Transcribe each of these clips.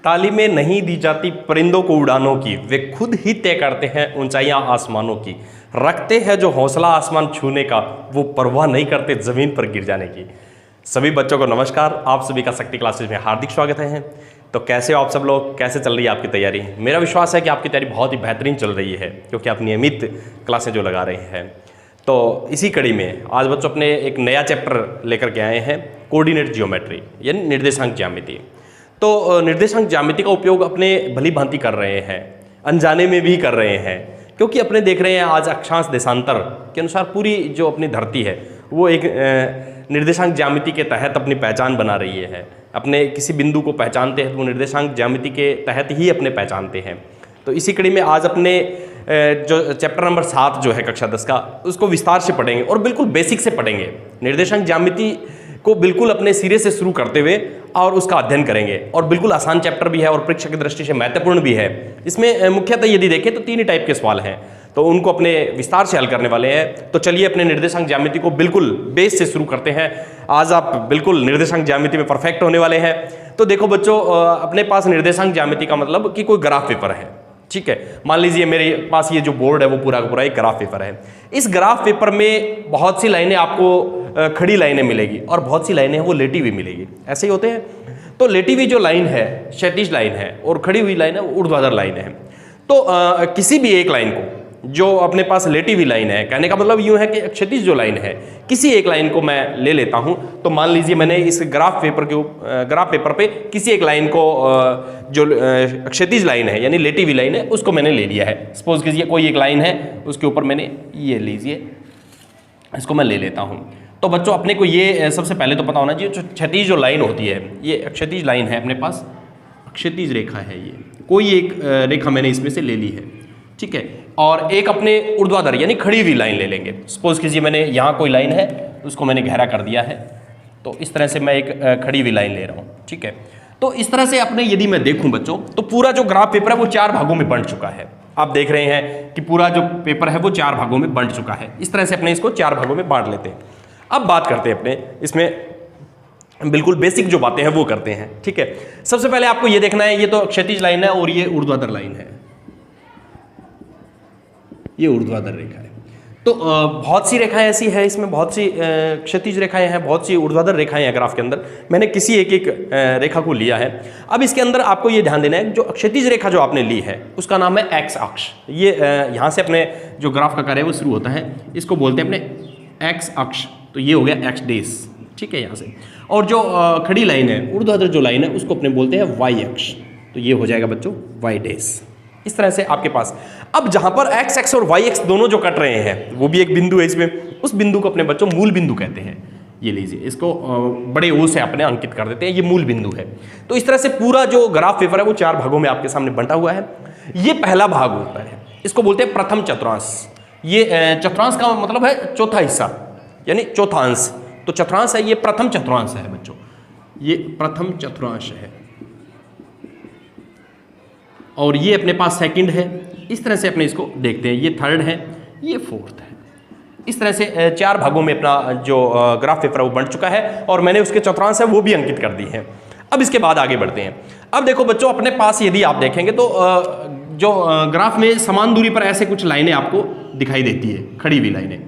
ताली में नहीं दी जाती परिंदों को उड़ानों की, वे खुद ही तय करते हैं ऊंचाइयां आसमानों की। रखते हैं जो हौसला आसमान छूने का, वो परवाह नहीं करते जमीन पर गिर जाने की। सभी बच्चों को नमस्कार, आप सभी का शक्ति क्लासेज में हार्दिक स्वागत है। तो कैसे हो आप सब लोग, कैसे चल रही है आपकी तैयारी? मेरा विश्वास है कि आपकी तैयारी बहुत ही बेहतरीन चल रही है, क्योंकि आप नियमित क्लासें जो लगा रहे हैं। तो इसी कड़ी में आज बच्चों अपने एक नया चैप्टर लेकर के आए हैं, कोऑर्डिनेट जियोमेट्री यानी निर्देशांक ज्यामिति। तो निर्देशांक ज्यामिति का उपयोग अपने भली भांति कर रहे हैं, अनजाने में भी कर रहे हैं, क्योंकि अपने देख रहे हैं आज अक्षांश देशांतर के अनुसार पूरी जो अपनी धरती है वो एक निर्देशांक ज्यामिति के तहत अपनी पहचान बना रही है। अपने किसी बिंदु को पहचानते हैं तो वो निर्देशांक ज्यामिति के तहत ही अपने पहचानते हैं। तो इसी कड़ी में आज अपने जो चैप्टर नंबर 7 जो है कक्षा 10 का, उसको विस्तार से पढ़ेंगे और बिल्कुल बेसिक से पढ़ेंगे। निर्देशांक ज्यामिति को बिल्कुल अपने सिरे से शुरू करते हुए और उसका अध्ययन करेंगे। और बिल्कुल आसान चैप्टर भी है और परीक्षा की दृष्टि से महत्वपूर्ण भी है। इसमें मुख्यतः यदि देखें तो 3 ही टाइप के सवाल हैं, तो उनको अपने विस्तार से हल करने वाले हैं। तो चलिए अपने निर्देशांक ज्यामिति को बिल्कुल बेस से शुरू करते हैं। आज आप बिल्कुल निर्देशांक ज्यामिति में परफेक्ट होने वाले हैं। तो देखो बच्चों, अपने पास निर्देशांक ज्यामिति का मतलब कि कोई ग्राफ पेपर है, ठीक है। मान लीजिए मेरे पास ये जो बोर्ड है वो पूरा का पूरा एक ग्राफ पेपर है। इस ग्राफ पेपर में बहुत सी लाइनें आपको खड़ी लाइनें मिलेगी और बहुत सी लाइनें वो लेटी हुई मिलेगी। ऐसे ही होते हैं। तो लेटी हुई जो लाइन है क्षैतिज लाइन है और खड़ी हुई लाइन है ऊर्ध्वाधर लाइन है। तो किसी भी एक लाइन को, जो अपने पास लेटी हुई लाइन है, कहने का मतलब यूं है कि क्षैतिज जो लाइन है, किसी एक लाइन को मैं ले लेता हूं। तो मान लीजिए मैंने इस ग्राफ पेपर पे किसी एक लाइन को, जो क्षैतिज लाइन है यानी लेटी हुई लाइन है, उसको मैंने ले लिया है। सपोज कीजिए कोई एक लाइन है, उसके ऊपर मैंने ये लीजिए, इसको मैं ले लेता हूं। तो बच्चों अपने को ये सबसे पहले तो पता होना चाहिए, जो क्षैतिज जो लाइन होती है, ये क्षैतिज लाइन है, अपने पास क्षैतिज रेखा है, ये कोई एक रेखा मैंने इसमें से ले ली है, ठीक है। और एक अपने ऊर्ध्वाधर यानी खड़ी हुई लाइन ले लेंगे। सपोज कीजिए मैंने यहाँ कोई लाइन है, उसको मैंने गहरा कर दिया है, तो इस तरह से मैं एक खड़ी हुई लाइन ले रहा हूँ, ठीक है। तो इस तरह से अपने यदि मैं देखूँ बच्चों, तो पूरा जो ग्राफ पेपर है वो 4 भागों में बंट चुका है। आप देख रहे हैं कि पूरा जो पेपर है वो 4 भागों में बंट चुका है। इस तरह से अपने इसको 4 भागों में बांट लेते हैं। अब बात करते हैं अपने इसमें बिल्कुल बेसिक जो बातें हैं वो करते हैं, ठीक है। सबसे पहले आपको ये देखना है, ये तो क्षैतिज लाइन है और ये ऊर्ध्वाधर लाइन है, ये ऊर्ध्वाधर रेखा है। तो बहुत सी रेखाएं ऐसी है, इसमें बहुत सी क्षैतिज रेखाएं हैं, बहुत सी ऊर्ध्वाधर रेखाएं हैं ग्राफ के अंदर। मैंने किसी एक रेखा को लिया है। अब इसके अंदर आपको ये ध्यान देना है, जो क्षैतिज रेखा जो आपने ली है उसका नाम है एक्स अक्ष। ये यहाँ से अपने जो ग्राफ का कार्य है वो शुरू होता है, इसको बोलते हैं अपने एक्स अक्ष। तो ये हो गया एक्स डेस, ठीक है, यहाँ से। और जो खड़ी लाइन है, ऊर्ध्वाधर जो लाइन है, उसको अपने बोलते हैं वाई अक्ष। तो ये हो जाएगा बच्चों वाई डेस। इस तरह से आपके पास अब जहां पर एक्स एक्स और वाई एक्स दोनों जो कट रहे हैं, वो भी एक बिंदु है इसमें, उस बिंदु को अपने बच्चों मूल बिंदु कहते हैं। ये लीजिए, इसको बड़े ओ से अपने अंकित कर देते हैं, ये मूल बिंदु है। तो इस तरह से पूरा जो ग्राफ पेपर है वो 4 भागों में आपके सामने बंटा हुआ है। ये पहला भाग होता है, इसको बोलते हैं प्रथम चतुर्थांश। ये चतुर्थांश का मतलब है चौथा हिस्सा यानी चौथा अंश। तो चतुर्थांश है, ये प्रथम चतुर्थांश है बच्चों, ये प्रथम चतुर्थांश है। और ये अपने पास सेकंड है। इस तरह से अपने इसको देखते हैं, ये थर्ड है, ये फोर्थ है। इस तरह से 4 भागों में अपना जो ग्राफ पेपर है वो बंट चुका है और मैंने उसके चतुर्थांश है वो भी अंकित कर दी है। अब इसके बाद आगे बढ़ते हैं। अब देखो बच्चों, अपने पास यदि आप देखेंगे तो जो ग्राफ में समान दूरी पर ऐसे कुछ लाइनें आपको दिखाई देती है, खड़ी हुई लाइनें,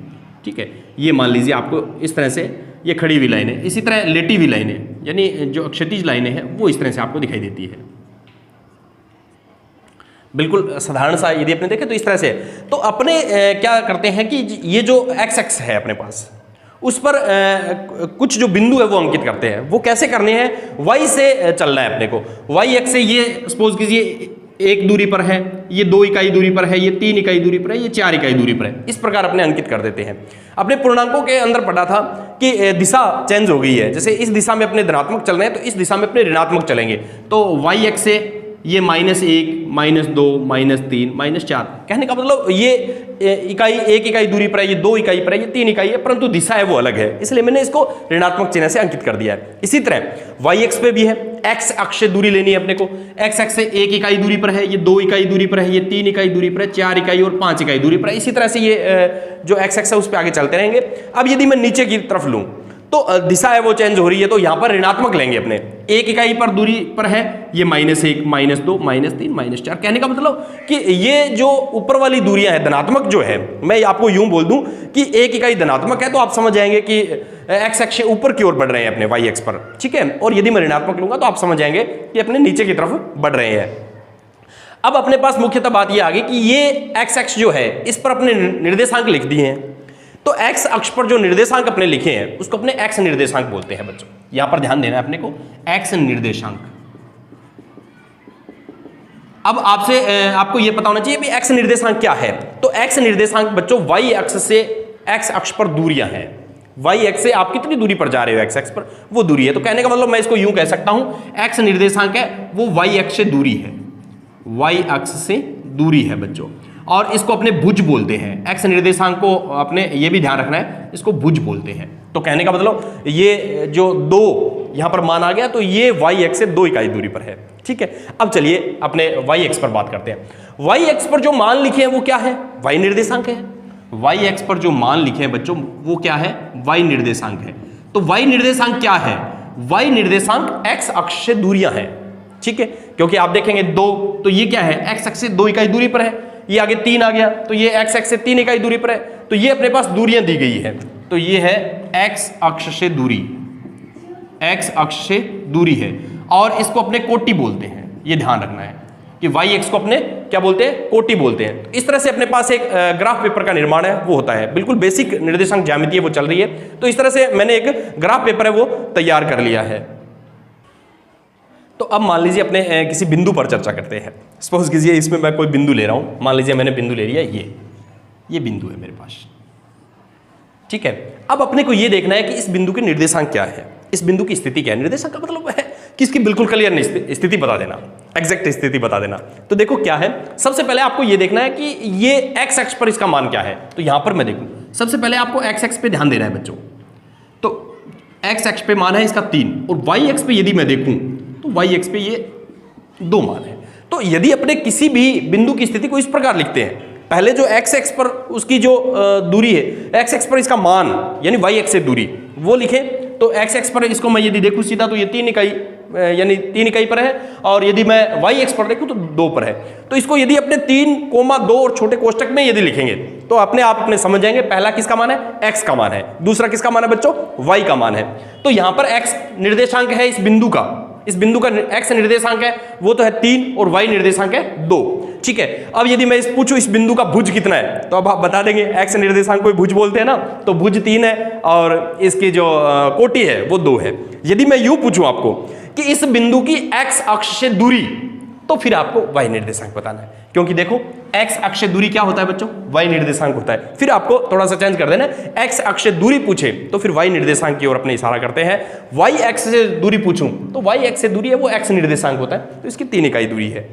ठीक है। ये मान लीजिए आपको इस तरह से ये खड़ी हुई लाइनें, इसी तरह लेटी हुई लाइनें यानी जो क्षैतिज लाइनें हैं वो इस तरह से आपको दिखाई देती है। बिल्कुल साधारण सा यदि अपने देखें तो इस तरह से। तो अपने क्या करते हैं कि ये जो एक्स एक्स है अपने पास, उस पर कुछ जो बिंदु है वो अंकित करते हैं। वो कैसे करने हैं? वाई से चलना है अपने को। वाई एक्स से ये सपोज कीजिए 1 दूरी पर है, ये 2 इकाई दूरी पर है, ये 3 इकाई दूरी पर है, ये 4 इकाई दूरी पर है। इस प्रकार अपने अंकित कर देते हैं। अपने पूर्णांकों के अंदर पढ़ा था कि दिशा चेंज हो गई है। जैसे इस दिशा में अपने धनात्मक चल रहे हैं तो इस दिशा में अपने ऋणात्मक चलेंगे। तो वाई एक्स से ये -1, -2, -3, -4, कहने का मतलब ये इकाई 1 इकाई दूरी पर है, ये 2 इकाई पर है, ये 3 इकाई है, परंतु दिशा है वो अलग है, इसलिए मैंने इसको ऋणात्मक चिन्ह से अंकित कर दिया है। इसी तरह वाई एक्स पे भी है, एक्स अक्ष से दूरी लेनी है अपने को। एक्स अक्ष से 1 इकाई दूरी पर है, ये 2 इकाई दूरी पर है, ये 3 इकाई दूरी पर है, 4 इकाई और 5 इकाई दूरी पर है। इसी तरह से ये जो एक्स अक्ष है उस पर आगे चलते रहेंगे। अब यदि मैं नीचे की तरफ लूँ तो दिशा है वो चेंज हो रही है, तो यहां पर ऋणात्मक लेंगे अपने। एक इकाई पर दूरी पर है ये -1, -2, -3, -4। कहने का मतलब कि ये जो ऊपर वाली दूरियां है धनात्मक जो है, मैं आपको यूं बोल दूं कि एक इकाई धनात्मक है तो आप समझ जाएंगे कि एक्स अक्ष ऊपर की ओर बढ़ रहे हैं अपने वाई एक्स पर, ठीक है। और यदि मैं ऋणात्मक लूंगा तो आप समझ जाएंगे कि अपने नीचे की तरफ बढ़ रहे हैं। अब अपने पास मुख्यतः बात यह आ गई कि ये एक्स अक्ष जो है इस पर अपने निर्देशांक लिख दिए हैं, तो एक्स अक्ष पर जो निर्देशांक अपने लिखे हैं उसको अपने एक्स निर्देशांक बोलते हैं बच्चों। यहां पर ध्यान देना है अपने को, एक्स निर्देशांक। अब आपको यह पता होना चाहिए कि एक्स निर्देशांक क्या है। तो एक्स निर्देशांक बच्चों वाई अक्ष से एक्स अक्ष पर दूरियां हैं। वाई एक्स से आप कितनी दूरी पर जा रहे हो एक्स अक्ष पर, वो दूरी है। तो कहने का मतलब मैं इसको यूं कह सकता हूं, एक्स निर्देशांक है वो वाई अक्ष से दूरी है, वाई अक्ष से दूरी है बच्चों। और इसको अपने भुज बोलते हैं। एक्स निर्देशांक को अपने ये भी ध्यान रखना है, इसको भुज बोलते हैं। तो कहने का मतलब ये जो 2 यहां पर मान आ गया, तो ये वाई एक्स से 2 इकाई दूरी पर है, ठीक है। अब चलिए अपने वाई एक्स पर बात करते हैं। वाई एक्स पर जो मान लिखे हैं वो क्या है, वाई निर्देशांक है। वाई एक्स पर जो मान लिखे हैं बच्चों वो क्या है, वाई निर्देशांक है। तो वाई निर्देशांक क्या है, वाई निर्देशांक एक्स अक्ष से दूरियां हैं, ठीक है। क्योंकि आप देखेंगे 2, तो ये क्या है, एक्स अक्ष से 2 इकाई दूरी पर है। ये आगे 3 आ गया, तो ये एक्स अक्ष से 3 इकाई दूरी पर है। तो ये अपने पास दूरियां दी गई है, तो ये है एक्स अक्ष से दूरी, एक्स अक्ष से दूरी है। और इसको अपने कोटि बोलते हैं, ये ध्यान रखना है कि वाई एक्स को अपने क्या बोलते हैं, कोटि बोलते हैं। तो इस तरह से अपने पास एक ग्राफ पेपर का निर्माण है वो होता है, बिल्कुल बेसिक निर्देशांक ज्यामिति है वो चल रही है। तो इस तरह से मैंने एक ग्राफ पेपर है वो तैयार कर लिया है। तो अब मान लीजिए अपने किसी बिंदु पर चर्चा करते हैं। सपोज कीजिए इसमें मैं कोई बिंदु ले रहा हूं, मान लीजिए मैंने बिंदु ले लिया ये बिंदु है मेरे पास, ठीक है। अब अपने को ये देखना है कि इस बिंदु के निर्देशांक क्या है, इस बिंदु की स्थिति क्या है। निर्देशांक का मतलब है कि इसकी बिल्कुल क्लियर स्थिति बता देना, एग्जैक्ट स्थिति बता देना। तो देखो क्या है, सबसे पहले आपको ये देखना है कि ये एक्स अक्ष पर इसका मान क्या है। तो यहां पर मैं देखूं, सबसे पहले आपको एक्स अक्ष पे ध्यान देना है बच्चों। तो एक्स अक्ष पे मान है इसका 3, और वाई अक्ष पे यदि मैं देखूं तो वाई एक्स पे ये 2 मान है। तो यदि अपने किसी भी बिंदु की स्थिति को इस प्रकार लिखते हैं, पहले जो एक्स एक्स पर उसकी जो दूरी है, एक्स एक्स पर इसका मान यानी वाई एक्स से दूरी वो लिखें। तो एक्स एक्स पर इसको मैं यदि देखूं सीधा तो ये 3 इकाई यानी 3 इकाई पर है, और यदि मैं वाई एक्स पर देखूं तो 2 पर है। तो इसको यदि अपने 3,2 और छोटे कोष्टक में यदि लिखेंगे तो अपने आप अपने समझ जाएंगे पहला किसका मान है, एक्स का मान है, दूसरा किसका मान है बच्चों, वाई का मान है। तो यहां पर एक्स निर्देशांक है इस बिंदु का, इस बिंदु का एक्स निर्देशांक है वो तो है 3 और वाई निर्देशांक है 2, ठीक है। अब यदि मैं पूछूं इस बिंदु का भुज कितना है, तो अब आप बता देंगे एक्स निर्देशांक को भुज बोलते हैं ना, तो भुज 3 है और इसकी जो कोटि है वो 2 है। यदि मैं यूं पूछूं आपको कि इस बिंदु की एक्स अक्ष से दूरी, तो फिर आपको वाई निर्देशांक बताना है, क्योंकि देखो एक्स अक्ष से दूरी क्या होता है बच्चों, वाई निर्देशांक होता है। फिर आपको थोड़ा सा चेंज कर देना, एक्स अक्ष से दूरी पूछे तो फिर वाई निर्देशांक की ओर अपने इशारा करते हैं। वाई एक्स से दूरी पूछूं तो वाई एक्स से दूरी है वो एक्स निर्देशांक होता है, तो इसकी 3 इकाई दूरी है।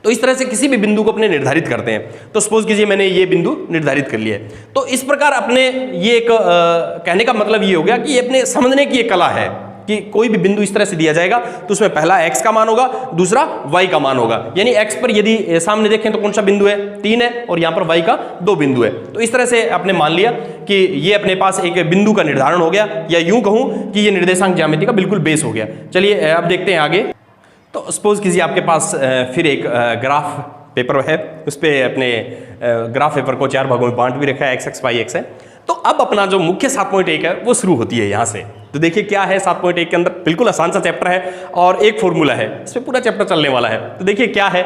तो इस तरह से किसी भी बिंदु को अपने निर्धारित करते हैं। तो सपोज कीजिए मैंने ये बिंदु निर्धारित कर लिया है, तो इस प्रकार अपने ये एक कहने का मतलब ये हो गया कि ये अपने समझने की एक कला है कि कोई भी बिंदु इस तरह से दिया जाएगा तो उसमें पहला x का मान होगा, दूसरा y का मान होगा। यानी x पर यदि सामने देखें तो कौन सा बिंदु है, 3 है, और यहां पर y का 2 बिंदु है। तो इस तरह से आपने मान लिया कि ये अपने पास एक बिंदु का निर्धारण हो गया, या यूं कहूं कि ये निर्देशांक ज्यामिति का बिल्कुल बेस हो गया। चलिए अब देखते हैं आगे। तो सपोज कीजिए आपके पास फिर एक ग्राफ पेपर है, उस पर अपने ग्राफ पेपर को 4 भागों में बांट भी रखा है, एक्स एक्स वाई एक्स है। तो अब अपना जो मुख्य 7.1 है वो शुरू होती है यहाँ से। तो देखिए क्या है 7.1 के अंदर, बिल्कुल आसान सा चैप्टर है और एक फॉर्मूला है, इसमें पूरा चैप्टर चलने वाला है। तो देखिए क्या है,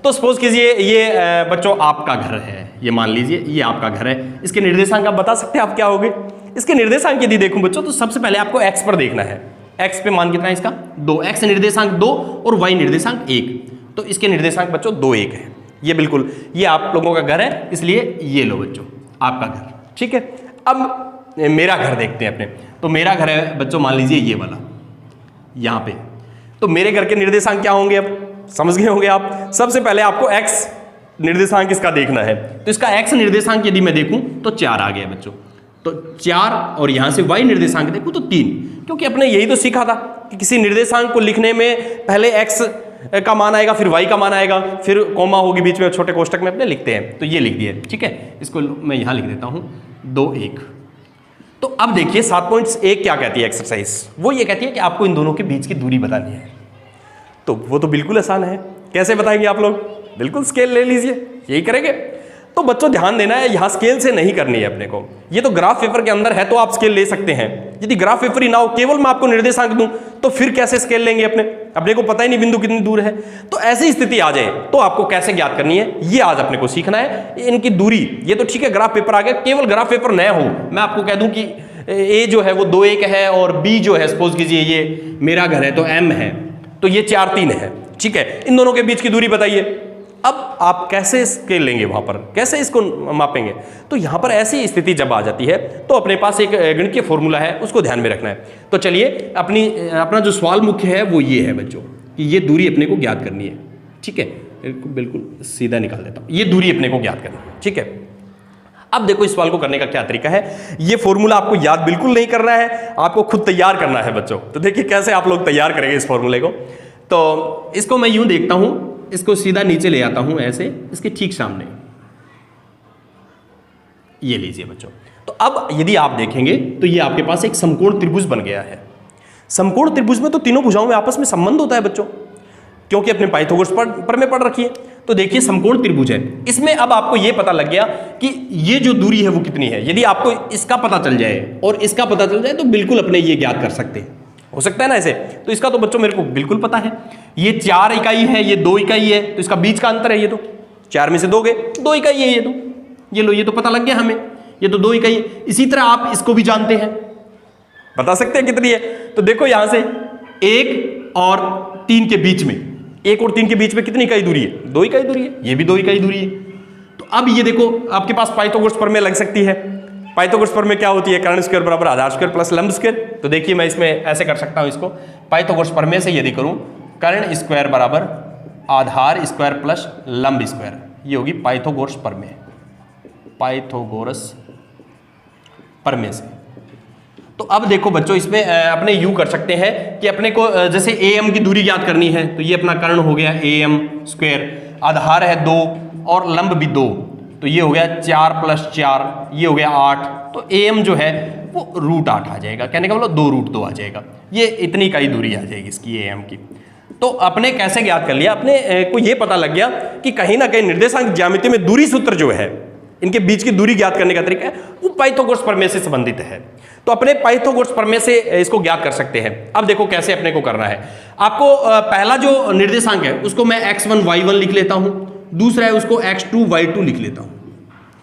तो सपोज कीजिए ये बच्चों आपका घर है, ये मान लीजिए ये आपका घर है। इसके निर्देशांक आप बता सकते हैं आप क्या होंगे। इसके निर्देशांक यदि देखूं बच्चों तो सबसे पहले आपको एक्स पर देखना है, एक्स पे मान कितना है इसका 2, एक्स निर्देशांक 2 और वाई निर्देशांक 1। तो इसके निर्देशांक बच्चों 2, 1 है। ये बिल्कुल ये आप लोगों का घर है, इसलिए ये लो बच्चों आपका घर, ठीक है। अब मेरा घर देखते हैं अपने। तो मेरा घर है बच्चों मान लीजिए ये वाला यहाँ पे। तो मेरे घर के निर्देशांक क्या होंगे, अब समझ गए होंगे आप। सबसे पहले आपको एक्स निर्देशांक इसका देखना है। तो इसका एक्स निर्देशांक यदि मैं देखूं तो 4 आ गया बच्चों। तो 4 और यहां से वाई निर्देशांक देखूं तो 3, क्योंकि अपने यही तो सीखा था कि किसी निर्देशांक को लिखने में पहले एक्स का मान आएगा, फिर वाई का मान आएगा, फिर कॉमा होगी बीच में, छोटे कोष्टक में अपने लिखते हैं। तो ये लिख दिए, ठीक है। इसको मैं यहां लिख देता हूं 2, 1। तो तो अब देखिए 7.1 क्या कहती है एक्सरसाइज, वो ये कहती है कि आपको इन दोनों के बीच की दूरी बतानी है। तो वो तो बिल्कुल आसान है, कैसे बताएंगे आप लोग? बिल्कुल स्केल ले लीजिए, यही करेंगे। तो बच्चों ध्यान देना है, यहां स्केल से नहीं करनी है अपने को। ये तो ग्राफ पेपर के अंदर है तो आप स्केल ले सकते हैं, यदि ग्राफ पेपर ही ना हो, केवल मैं आपको निर्देशांक दूं तो फिर कैसे स्केल लेंगे? अपने को पता ही नहीं बिंदु कितनी दूर है। तो ऐसी स्थिति आ जाए तो आपको कैसे ज्ञात करनी है, ये आज अपने को सीखना है। इनकी दूरी, ये तो ठीक है ग्राफ पेपर आ गया, केवल ग्राफ पेपर नया हो, मैं आपको कह दूं कि ए जो है वो 2-1 है और बी जो है सपोज कीजिए ये मेरा घर है तो m है, तो ये 4-3 है, ठीक है। इन दोनों के बीच की दूरी बताइए। अब आप कैसे स्केल लेंगे, वहां पर कैसे इसको मापेंगे? तो यहां पर ऐसी स्थिति जब आ जाती है तो अपने पास एक गणितीय फॉर्मूला है, उसको ध्यान में रखना है। तो चलिए अपना जो सवाल मुख्य है वो ये है बच्चों कि ये दूरी अपने को ज्ञात करनी है, ठीक है। बिल्कुल सीधा निकाल देता हूं, ये दूरी अपने को ज्ञात करनी है, ठीक है। अब देखो इस सवाल को करने का क्या तरीका है। ये फॉर्मूला आपको याद बिल्कुल नहीं करना है, आपको खुद तैयार करना है बच्चों। तो देखिए कैसे आप लोग तैयार करेंगे इस फॉर्मूले को। तो इसको मैं यूं देखता हूं, इसको सीधा नीचे ले आता हूं ऐसे, इसके ठीक सामने ये लीजिए बच्चों। तो अब यदि आप देखेंगे तो ये आपके पास एक समकोण त्रिभुज बन गया है। समकोण त्रिभुज में तो तीनों भुजाओं में आपस में संबंध होता है बच्चों, क्योंकि अपने पाइथागोरस प्रमेय पढ़ रखी है। तो देखिए समकोण त्रिभुज है, इसमें अब आपको यह पता लग गया कि ये जो दूरी है वो कितनी है। यदि आपको इसका पता चल जाए और इसका पता चल जाए तो बिल्कुल अपने ये ज्ञात कर सकते हैं, हो सकता है ना ऐसे। तो इसका तो बच्चों मेरे को बिल्कुल पता है, ये 4 इकाई है, ये 2 इकाई है, तो इसका बीच का अंतर है, ये तो 4 में से 2 गए, 2 इकाई है ये तो, ये लो, ये तो पता लग गया हमें, ये तो 2 इकाई है। इसी तरह आप इसको भी जानते हैं, बता सकते हैं कितनी है। तो देखो यहां से 1 और 3 के बीच में, 1 और 3 के बीच में कितनी इकाई दूरी है? 2 इकाई दूरी है, ये भी 2 इकाई दूरी है। तो अब ये देखो आपके पास पाइथागोरस प्रमेय लग सकती है। पाइथागोरस प्रमेय क्या होती है? कर्ण स्क्वायर बराबर आधार स्क्वायर प्लस लंब स्क्वायर। तो देखिए मैं इसमें ऐसे कर सकता हूं इसको, पाइथागोरस प्रमेय से यदि करूं कर्ण स्क्वायर बराबर आधार स्क्वायर प्लस लंब स्क्वायर, ये होगी पाइथागोरस प्रमेय, पाइथागोरस प्रमेय से। तो अब देखो बच्चों इसमें अपने यूं कर सकते हैं कि अपने को जैसे am की दूरी ज्ञात करनी है, तो ये अपना कर्ण हो गया am स्क्वायर, आधार है 2 और लंब भी 2, तो ये हो गया 4 + 4, ये हो गया 8। तो am जो है वो √8 आ जाएगा, कहने का मतलब 2√2 आ जाएगा। ये इतनी इकाई दूरी आ जाएगी इसकी am की। तो अपने कैसे ज्ञात कर लिया? अपने को ये पता लग गया कि कहीं ना कहीं निर्देशांक ज्यामिति में दूरी सूत्र जो है, इनके बीच की दूरी ज्ञात करने का तरीका है वो पाइथागोरस प्रमेय से संबंधित है। तो अपने पाइथागोरस प्रमेय से इसको ज्ञात कर सकते हैं। अब देखो कैसे अपने को करना है। आपको पहला जो निर्देशांक है उसको मैं x1 y1 लिख लेता हूं, दूसरा है उसको x2 y2 लिख लेता हूं,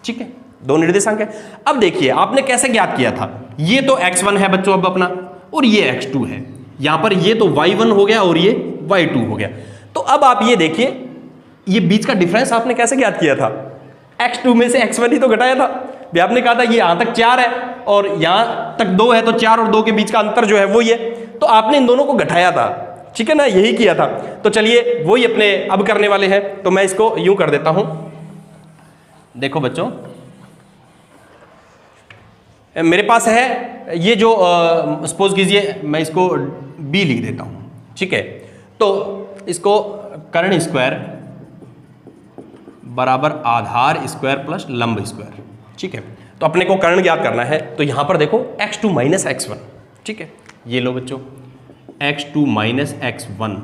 ठीक है। 2 निर्देशांक है। अब देखिए आपने कैसे ज्ञात किया था, ये तो x1 है बच्चों अब अपना, और ये x2 है, यहां पर ये तो y1 हो गया और ये y2 हो गया। तो अब आप ये देखिए, ये बीच का डिफरेंस आपने कैसे ज्ञात किया था? x2 में से x1 ही तो घटाया था। आपने कहा था ये यहां तक 4 है और यहां तक 2 है, तो 4 और 2 के बीच का अंतर जो है वो ये, तो आपने इन दोनों को घटाया था, ठीक है ना, यही किया था। तो चलिए वही अपने अब करने वाले हैं। तो मैं इसको यूं कर देता हूं, देखो बच्चों मेरे पास है ये जो सपोज कीजिए मैं इसको b लिख देता हूं, ठीक है। तो इसको कर्ण स्क्वायर बराबर आधार स्क्वायर प्लस लंब स्क्वायर, ठीक है। तो अपने को कर्ण ज्ञात करना है, तो यहां पर देखो x2 - x1, ठीक है। ये लो बच्चों x2 - x1,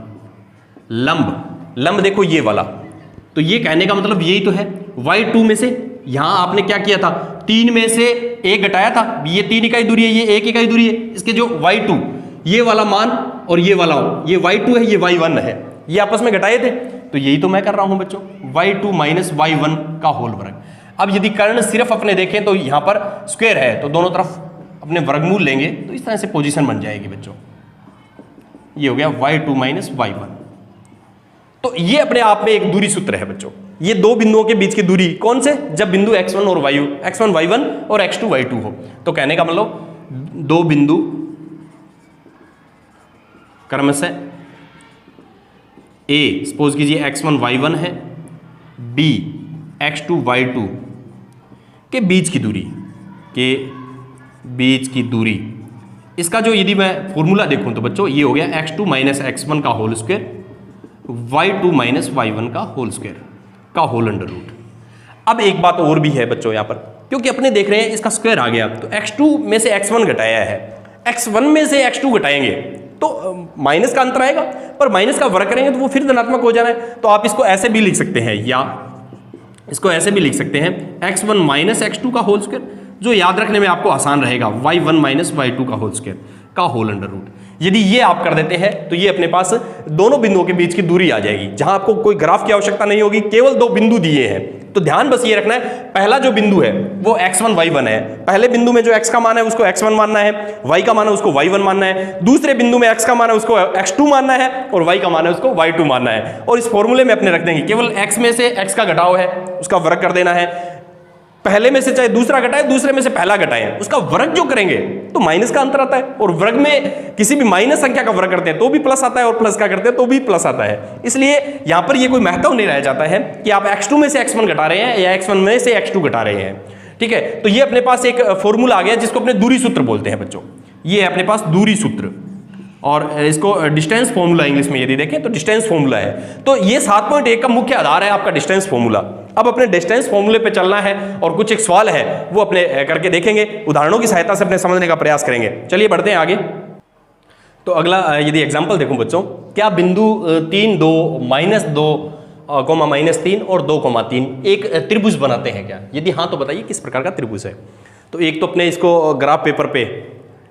लंब देखो ये वाला, तो ये कहने का मतलब यही तो है। y2 में से यहां आपने क्या किया था, 3 में से 1 घटाया था, ये 3 इकाई दूरी है, ये 1 इकाई दूरी है। इसके जो y2 ये वाला मान और ये वाला, ये y2 है, ये y1 है, ये आपस में घटाए थे। तो यही तो मैं कर रहा हूं बच्चों, y2 - y1 का होल वर्ग। अब यदि कर्ण सिर्फ अपने देखें तो यहां पर स्क्वायर है, तो दोनों तरफ अपने वर्गमूल लेंगे तो इस तरह से पोजीशन बन जाएगी बच्चों। ये हो गया y2 - y1। तो ये अपने आप में एक दूरी सूत्र है बच्चों। ये 2 बिंदुओं के बीच की दूरी कौन से? जब बिंदु x1 और x1 y1 और x2 y2 हो। तो कहने का मतलब 2 बिंदु क्रमशः a सपोज कीजिए x1 y1 है, b x2 y2 के बीच की दूरी, इसका जो यदि मैं फॉर्मूला देखूं तो बच्चों ये हो गया x2 - x1 का होल स्क्वायर, y2 - y1 का होल स्क्वायर का होल अंडर रूट। अब एक बात और भी है बच्चों, यहां पर क्योंकि अपने देख रहे हैं इसका स्क्वायर आ गया, तो x2 में से x1 घटाया है, x1 में से x2 घटाएंगे तो माइनस का अंतर आएगा, पर माइनस का वर्ग करेंगे तो वो फिर धनात्मक हो जाना है। तो आप इसको ऐसे भी लिख सकते हैं, या इसको ऐसे भी लिख सकते हैं x1 माइनस x2 का होल स्क्वायर, जो याद रखने में आपको आसान रहेगा, y1 माइनस y2 का होल स्क्वायर का होल अंडर रूट। यदि ये आप कर देते हैं तो ये अपने पास दोनों बिंदुओं के बीच की दूरी आ जाएगी, जहां आपको कोई ग्राफ की आवश्यकता नहीं होगी, केवल दो बिंदु दिए हैं। तो ध्यान बस ये रखना है, पहला जो बिंदु है वो x1 y1 है। पहले बिंदु में जो x का मान है उसको x1 मानना है, y का मान है उसको y1 मानना है। दूसरे बिंदु में x का मान है उसको x2 मानना है और y का मान है उसको y2 मानना है। और इस फॉर्मूले में अपने रख देंगे, केवल x में से x का घटाव है उसका वर्ग कर देना है। पहले में से चाहे दूसरा घटाए, दूसरे में से पहला घटाएं, उसका वर्ग जो करेंगे तो माइनस का अंतर आता है। और वर्ग में किसी भी माइनस संख्या का वर्ग करते हैं तो भी प्लस आता है, और प्लस का करते हैं तो भी प्लस आता है। इसलिए यहां पर ये कोई महत्व नहीं रह जाता है कि आप x2 में से x1 घटा रहे हैं या x1 में से x2 घटा रहे हैं। ठीक है, तो ये अपने पास एक फॉर्मूला आ गया जिसको अपने दूरी सूत्र बोलते हैं बच्चों। ये है अपने पास दूरी सूत्र, और इसको डिस्टेंस फॉर्मूला इंग्लिश में यदि देखें तो डिस्टेंस फॉर्मूला है। तो ये 7.1 का मुख्य आधार है आपका डिस्टेंस फॉर्मूला। अब अपने डिस्टेंस फॉर्मूले पे चलना है और कुछ एक सवाल है वो अपने करके देखेंगे, उदाहरणों की सहायता से अपने समझने का प्रयास करेंगे। चलिए बढ़ते हैं आगे। तो अगला यदि एग्जांपल देखूं बच्चों, क्या बिंदु 3 2 -2 -3 और 2, 3 एक त्रिभुज बनाते हैं क्या? यदि हाँ तो बताइए किस प्रकार का त्रिभुज है। तो एक तो अपने इसको ग्राफ पेपर पे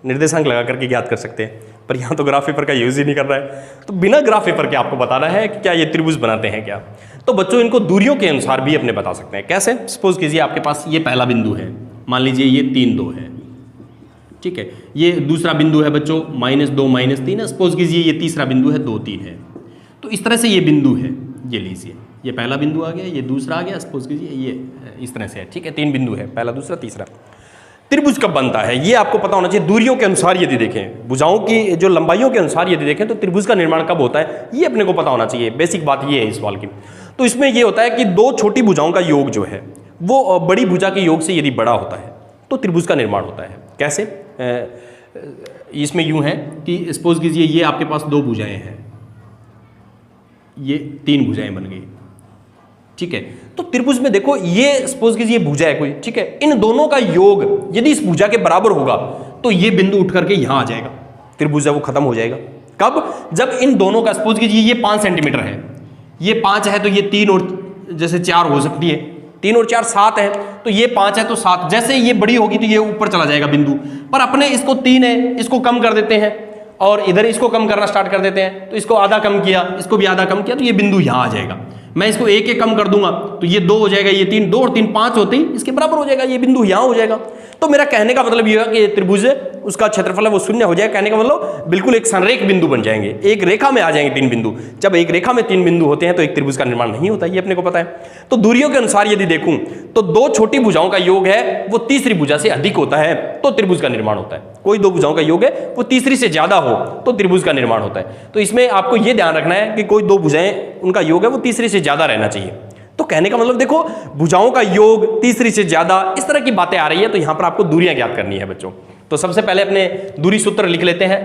निर्देशांक लगा करके ज्ञात कर सकते हैं, पर यहाँ तो ग्राफ पेपर का यूज ही नहीं कर रहा है, तो बिना ग्राफ पेपर के आपको बताना है कि क्या ये त्रिभुज बनाते हैं क्या। तो बच्चों इनको दूरियों के अनुसार भी अपने बता सकते हैं। कैसे? सपोज कीजिए आपके पास ये पहला बिंदु है, मान लीजिए ये 3 2 है, ठीक है। ये दूसरा बिंदु है बच्चों -2 -3 है। सपोज कीजिए ये तीसरा बिंदु है 2 3 है। तो इस तरह से ये बिंदु है, ये लीजिए, ये पहला बिंदु आ गया, ये दूसरा आ गया, सपोज कीजिए ये इस तरह से है, ठीक है। 3 बिंदु है, पहला दूसरा तीसरा। त्रिभुज कब बनता है ये आपको पता होना चाहिए। दूरियों के अनुसार यदि देखें, भुजाओं की जो लंबाइयों के अनुसार यदि देखें तो त्रिभुज का निर्माण कब होता है ये अपने को पता होना चाहिए। बेसिक बात ये है इस सवाल की। तो इसमें ये होता है कि दो छोटी भुजाओं का योग जो है वो बड़ी भुजा के योग से यदि बड़ा होता है तो त्रिभुज का निर्माण होता है। कैसे? इसमें यूं है कि सपोज कीजिए ये आपके पास 2 भुजाएं हैं, ये 3 भुजाएं बन गई, ठीक है। तो त्रिभुज में देखो ये सपोज कीजिए भुजा है कोई, ठीक है। इन दोनों का योग यदि इस भुजा के बराबर होगा तो ये बिंदु उठ करके यहां आ जाएगा, त्रिभुज है वो खत्म हो जाएगा। कब? जब इन दोनों का सपोज कीजिए ये 5 सेंटीमीटर है, ये 5 है तो ये 3 और जैसे 4 हो सकती है, 3 और 4 7 है, तो ये 5 है तो 7, जैसे ये बड़ी होगी तो ये ऊपर चला जाएगा बिंदु। पर अपने इसको 3 है, इसको कम कर देते हैं और इधर इसको कम करना स्टार्ट कर देते हैं, तो इसको आधा कम किया, इसको भी आधा कम किया, तो ये बिंदु यहां आ जाएगा। मैं इसको 1 1 कम कर दूंगा तो ये 2 हो जाएगा, ये 3, 2 और 3 5 होते ही इसके बराबर हो जाएगा, ये बिंदु यहां हो जाएगा। तो मेरा कहने का मतलब ये है कि त्रिभुज उसका क्षेत्रफल है वो 0 हो जाएगा। कहने का मतलब बिल्कुल एक संरेख बिंदु बन जाएंगे, एक रेखा में आ जाएंगे 3 बिंदु। जब एक रेखा में 3 बिंदु होते हैं तो एक त्रिभुज का निर्माण नहीं होता, ये अपने को पता है। तो दूरियों के अनुसार यदि देखूं तो 2 छोटी भुजाओं का योग है वो तीसरी भुजा से अधिक होता है तो त्रिभुज का निर्माण होता है। कोई 2 भुजाओं का योग है वो तीसरी से ज्यादा हो तो त्रिभुज का निर्माण होता है। तो इसमें आपको यह ध्यान रखना है कि कोई 2 भुजाएं उनका योग है वो तीसरी से ज्यादा रहना चाहिए। तो कहने का मतलब देखो भुजाओं का योग तीसरी से ज्यादा, इस तरह की बातें आ रही है, तो यहां पर आपको दूरियां ज्ञात करनी है बच्चों। तो सबसे पहले अपने दूरी सूत्र लिख लेते हैं।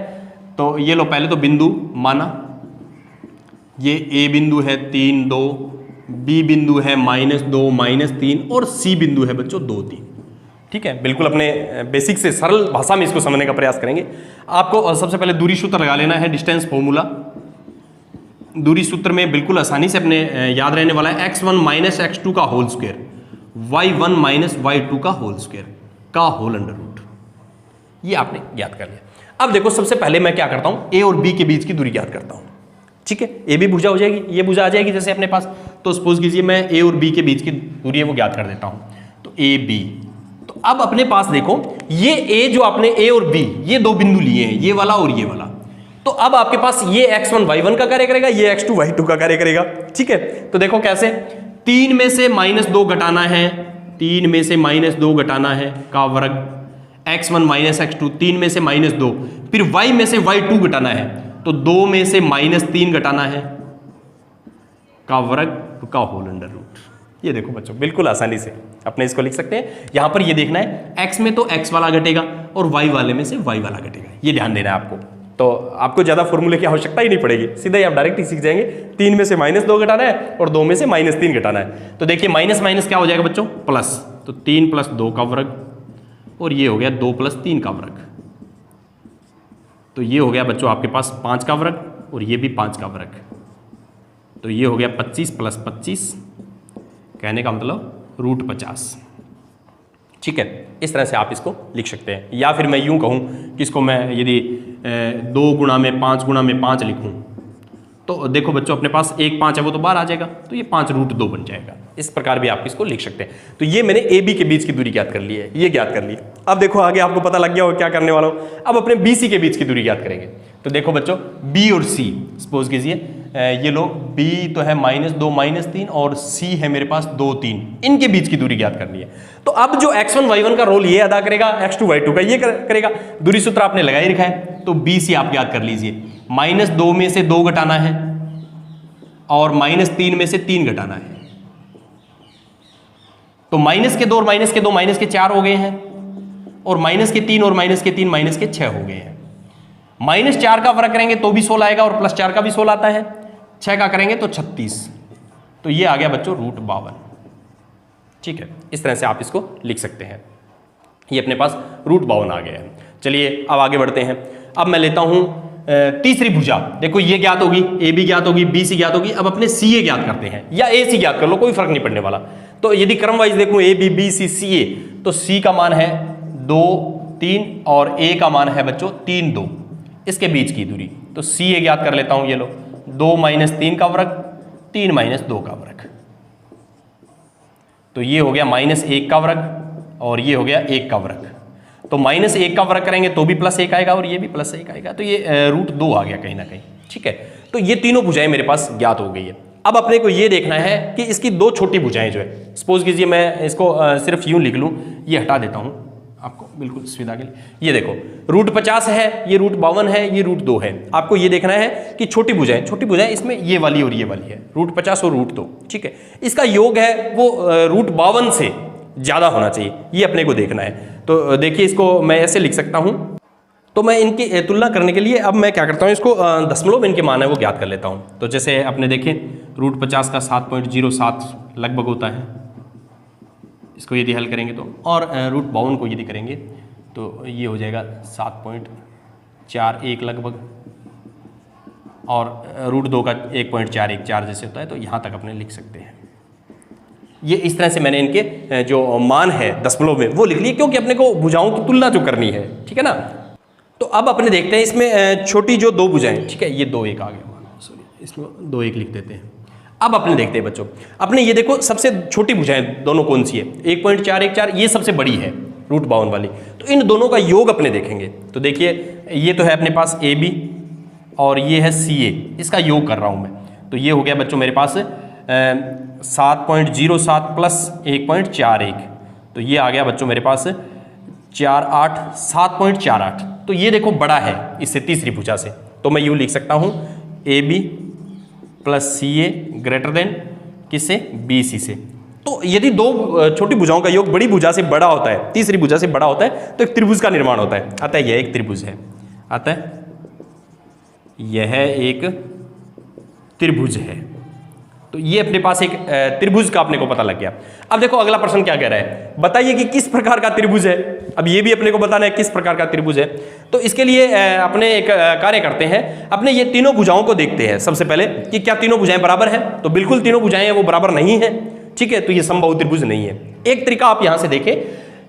तो ये लो, पहले तो बिंदु माना, ये ए बिंदु है 3 2, बी बिंदु है -2 -3 और सी बिंदु है बच्चों 2 3, ठीक है। बिल्कुल अपने बेसिक से सरल भाषा में इसको समझने का प्रयास करेंगे। आपको सबसे पहले दूरी सूत्र लगा लेना है, डिस्टेंस फॉर्मूला। दूरी सूत्र में बिल्कुल आसानी से अपने याद रहने वाला है x1 - x2 का होल स्क्वायर, y1 - y2 का होल स्क्वायर का होल अंडर रूट। ये आपने ज्ञात कर लिया। अब देखो सबसे पहले मैं क्या करता हूं, a और b के बीच की दूरी ज्ञात करता हूं, ठीक है। ए भी भुजा हो जाएगी, ये भुजा आ जाएगी जैसे अपने पास। तो सपोज कीजिए मैं a और b के बीच की दूरी है वो ज्ञात कर देता हूं, तो a b। तो अब अपने पास देखो ये a जो आपने a और b ये 2 बिंदु लिए हैं, ये वाला और ये वाला। तो अब आपके पास ये x1 y1 का कार्य करेगा, ये x2 y2 का कार्य करेगा, ठीक है। तो देखो कैसे, 3 में से -2 घटाना है, 3 में से -2 घटाना है का वर्ग, x1 - x2, 3 में से -2, फिर y में से y2 घटाना है, तो 2 में से -3 घटाना है का वर्ग का होल अंडर रूट। ये देखो बच्चों बिल्कुल आसानी से अपने इसको लिख सकते हैं। यहां पर ये देखना है x में तो x वाला घटेगा और y वाले में से y वाला घटेगा, ये ध्यान देना है आपको। तो आपको ज्यादा फॉर्मूले की आवश्यकता ही नहीं पड़ेगी, सीधा ही आप डायरेक्ट ही सीख जाएंगे। 3 में से -2 घटाना है और 2 में से -3 घटाना है। तो देखिए माइनस माइनस क्या हो जाएगा बच्चों, प्लस, तो 3 + 2 का वर्ग, और ये हो गया 2 + 3 का वर्ग। तो ये हो गया बच्चों आपके पास 5 का वर्ग, और ये भी 5 का वर्ग। तो ये हो गया 25 + 25, कहने का मतलब √50। ठीक है, इस तरह से आप इसको लिख सकते हैं। या फिर मैं यूं कहूं कि इसको मैं यदि 2 गुणा में 5 गुणा में 5 लिखूं, तो देखो बच्चों अपने पास 1 5 है, वो तो बाहर आ जाएगा, तो ये 5√2 बन जाएगा। इस प्रकार भी आप इसको लिख सकते हैं। तो ये मैंने ए बी के बीच की दूरी ज्ञात कर ली है, ये ज्ञात कर ली। अब देखो आगे आपको पता लग गया होगा क्या करने वाला हूं। अब अपने बी सी के बीच की दूरी ज्ञात करेंगे। तो देखो बच्चों बी और सी सपोज कीजिए, ये लो बी तो है -2 -3 और सी है मेरे पास 2 3, इनके बीच की दूरी ज्ञात करनी है। तो अब जो x1 y1 का रोल ये अदा करेगा, x2 y2 का ये करेगा। दूरी सूत्र आपने लगा ही रखा है, तो बी सी आप ज्ञात कर लीजिए। -2 में से 2 घटाना है और -3 में से 3 घटाना है। तो -2 और -2 -4 हो गए हैं, और -3 और -3 -6 हो गए हैं। -4 का वर्ग करेंगे तो भी 16 आएगा, और +4 का भी 16 आता है। 6 का करेंगे तो 36। तो ये आ गया बच्चों √52। ठीक है, इस तरह से आप इसको लिख सकते हैं। ये अपने पास √52 आ गया है। चलिए अब आगे बढ़ते हैं। अब मैं लेता हूं तीसरी भुजा। देखो ये ज्ञात होगी, ए बी ज्ञात होगी, बी सी ज्ञात होगी। अब अपने सी ए ज्ञात करते हैं, या ए सी ज्ञात कर लो, कोई फर्क नहीं पड़ने वाला। तो यदि क्रम वाइज देखूं ए बी बी सी सी ए, तो सी का मान है 2 3 और ए का मान है बच्चों 3 2, इसके बीच की दूरी। तो सी ए ज्ञात कर लेता हूं, ये लो 2 - 3 का वर्ग, 3 - 2 का वर्ग। तो ये हो गया -1 का वर्ग, और ये हो गया 1 का वर्ग। तो -1 का वर्ग करेंगे तो भी +1 आएगा, और ये भी +1 आएगा। तो ये √2 आ गया कहीं ना कहीं। ठीक है, तो ये तीनों भुजाएं मेरे पास ज्ञात हो गई है। अब अपने को ये देखना है कि इसकी 2 छोटी भुजाएं जो है, सपोज कीजिए मैं इसको सिर्फ यूं लिख लूं, ये हटा देता हूं आपको बिल्कुल सुविधा के लिए। ये देखो √50 है, ये √52 है, ये √2 है। आपको ये देखना है कि छोटी भुजाएं इसमें ये वाली और ये वाली है, √50 और √2। ठीक है, इसका योग है वो √52 से ज़्यादा होना चाहिए, ये अपने को देखना है। तो देखिए इसको मैं ऐसे लिख सकता हूँ। तो मैं इनकी तुलना करने के लिए अब मैं क्या करता हूँ, इसको दशमलव में इनके मान है वो ज्ञात कर लेता हूँ। तो जैसे आपने देखें √50 का 7.07 लगभग होता है, इसको यदि हल करेंगे तो, और √52 को यदि करेंगे तो ये हो जाएगा 7.41 लगभग, और √2 का 1.414 जैसे होता है। तो यहाँ तक अपने लिख सकते हैं। ये इस तरह से मैंने इनके जो मान है दशमलव में वो लिख लिए, क्योंकि अपने को भुजाओं की तुलना जो करनी है। ठीक है ना। तो अब अपने देखते हैं इसमें छोटी जो 2 भुजाएं, ठीक है, ये 2 1 आ गया, सॉरी इसमें 2 1 लिख देते हैं। अब अपने देखते हैं बच्चों, अपने ये देखो सबसे छोटी भुजाएं दोनों कौन सी है, 1.414 ये सबसे बड़ी है √52 वाली। तो इन दोनों का योग अपने देखेंगे। तो देखिए ये तो है अपने पास ए बी, और ये है सी ए, इसका योग कर रहा हूँ मैं। तो ये हो गया बच्चों मेरे पास 7.07 + 1.41, तो ये आ गया बच्चों मेरे पास 7.48। तो ये देखो बड़ा है इससे, तीसरी भुजा से। तो मैं यूँ लिख सकता हूँ A B + C A greater than किससे, बी सी से। तो यदि 2 छोटी भुजाओं का योग बड़ी भुजा से बड़ा होता है, तीसरी भुजा से बड़ा होता है, तो एक त्रिभुज का निर्माण होता है। अतः यह एक त्रिभुज है, अतः यह एक त्रिभुज है। तो ये अपने पास एक त्रिभुज का अपने को पता लग गया। अब देखो अगला प्रश्न क्या कह रहा है, बताइए कि किस प्रकार का त्रिभुज है। अब ये भी अपने को बताना है किस प्रकार का त्रिभुज है। तो इसके लिए अपने एक कार्य करते हैं, अपने ये तीनों भुजाओं को देखते हैं सबसे पहले कि क्या तीनों भुजाएं बराबर हैं। तो बिल्कुल तीनों भुजाएं वो बराबर नहीं है। ठीक है, तो ये समबाहु त्रिभुज नहीं है। एक तरीका आप यहां से देखें,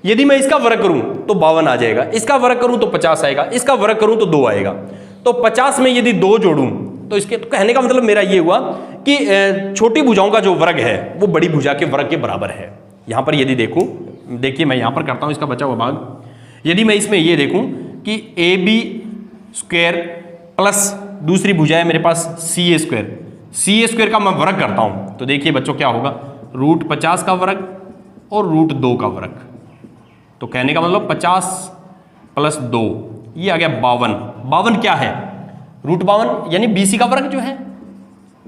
यदि मैं इसका वर्ग करूं तो 52 आ जाएगा, इसका वर्ग करूं तो 50 आएगा, इसका वर्ग करूं तो 2 आएगा। तो 50 में यदि 2 जोड़ूं तो इसके तो कहने का मतलब मेरा ये हुआ कि छोटी भुजाओं का जो वर्ग है वो बड़ी भुजा के वर्ग के बराबर है। यहां पर यदि देखूं, देखिए मैं यहां पर करता हूं इसका बचा हुआ भाग। यदि मैं इसमें ये देखूं कि AB² प्लस दूसरी भुजा है मेरे पास CA² का मैं वर्ग करता हूं, तो देखिए बच्चों क्या होगा, √50 का वर्ग और √2 का वर्ग। तो कहने का मतलब 50 + 2, ये आ गया 52। 52 क्या है, √52 यानी BC का वर्ग जो है,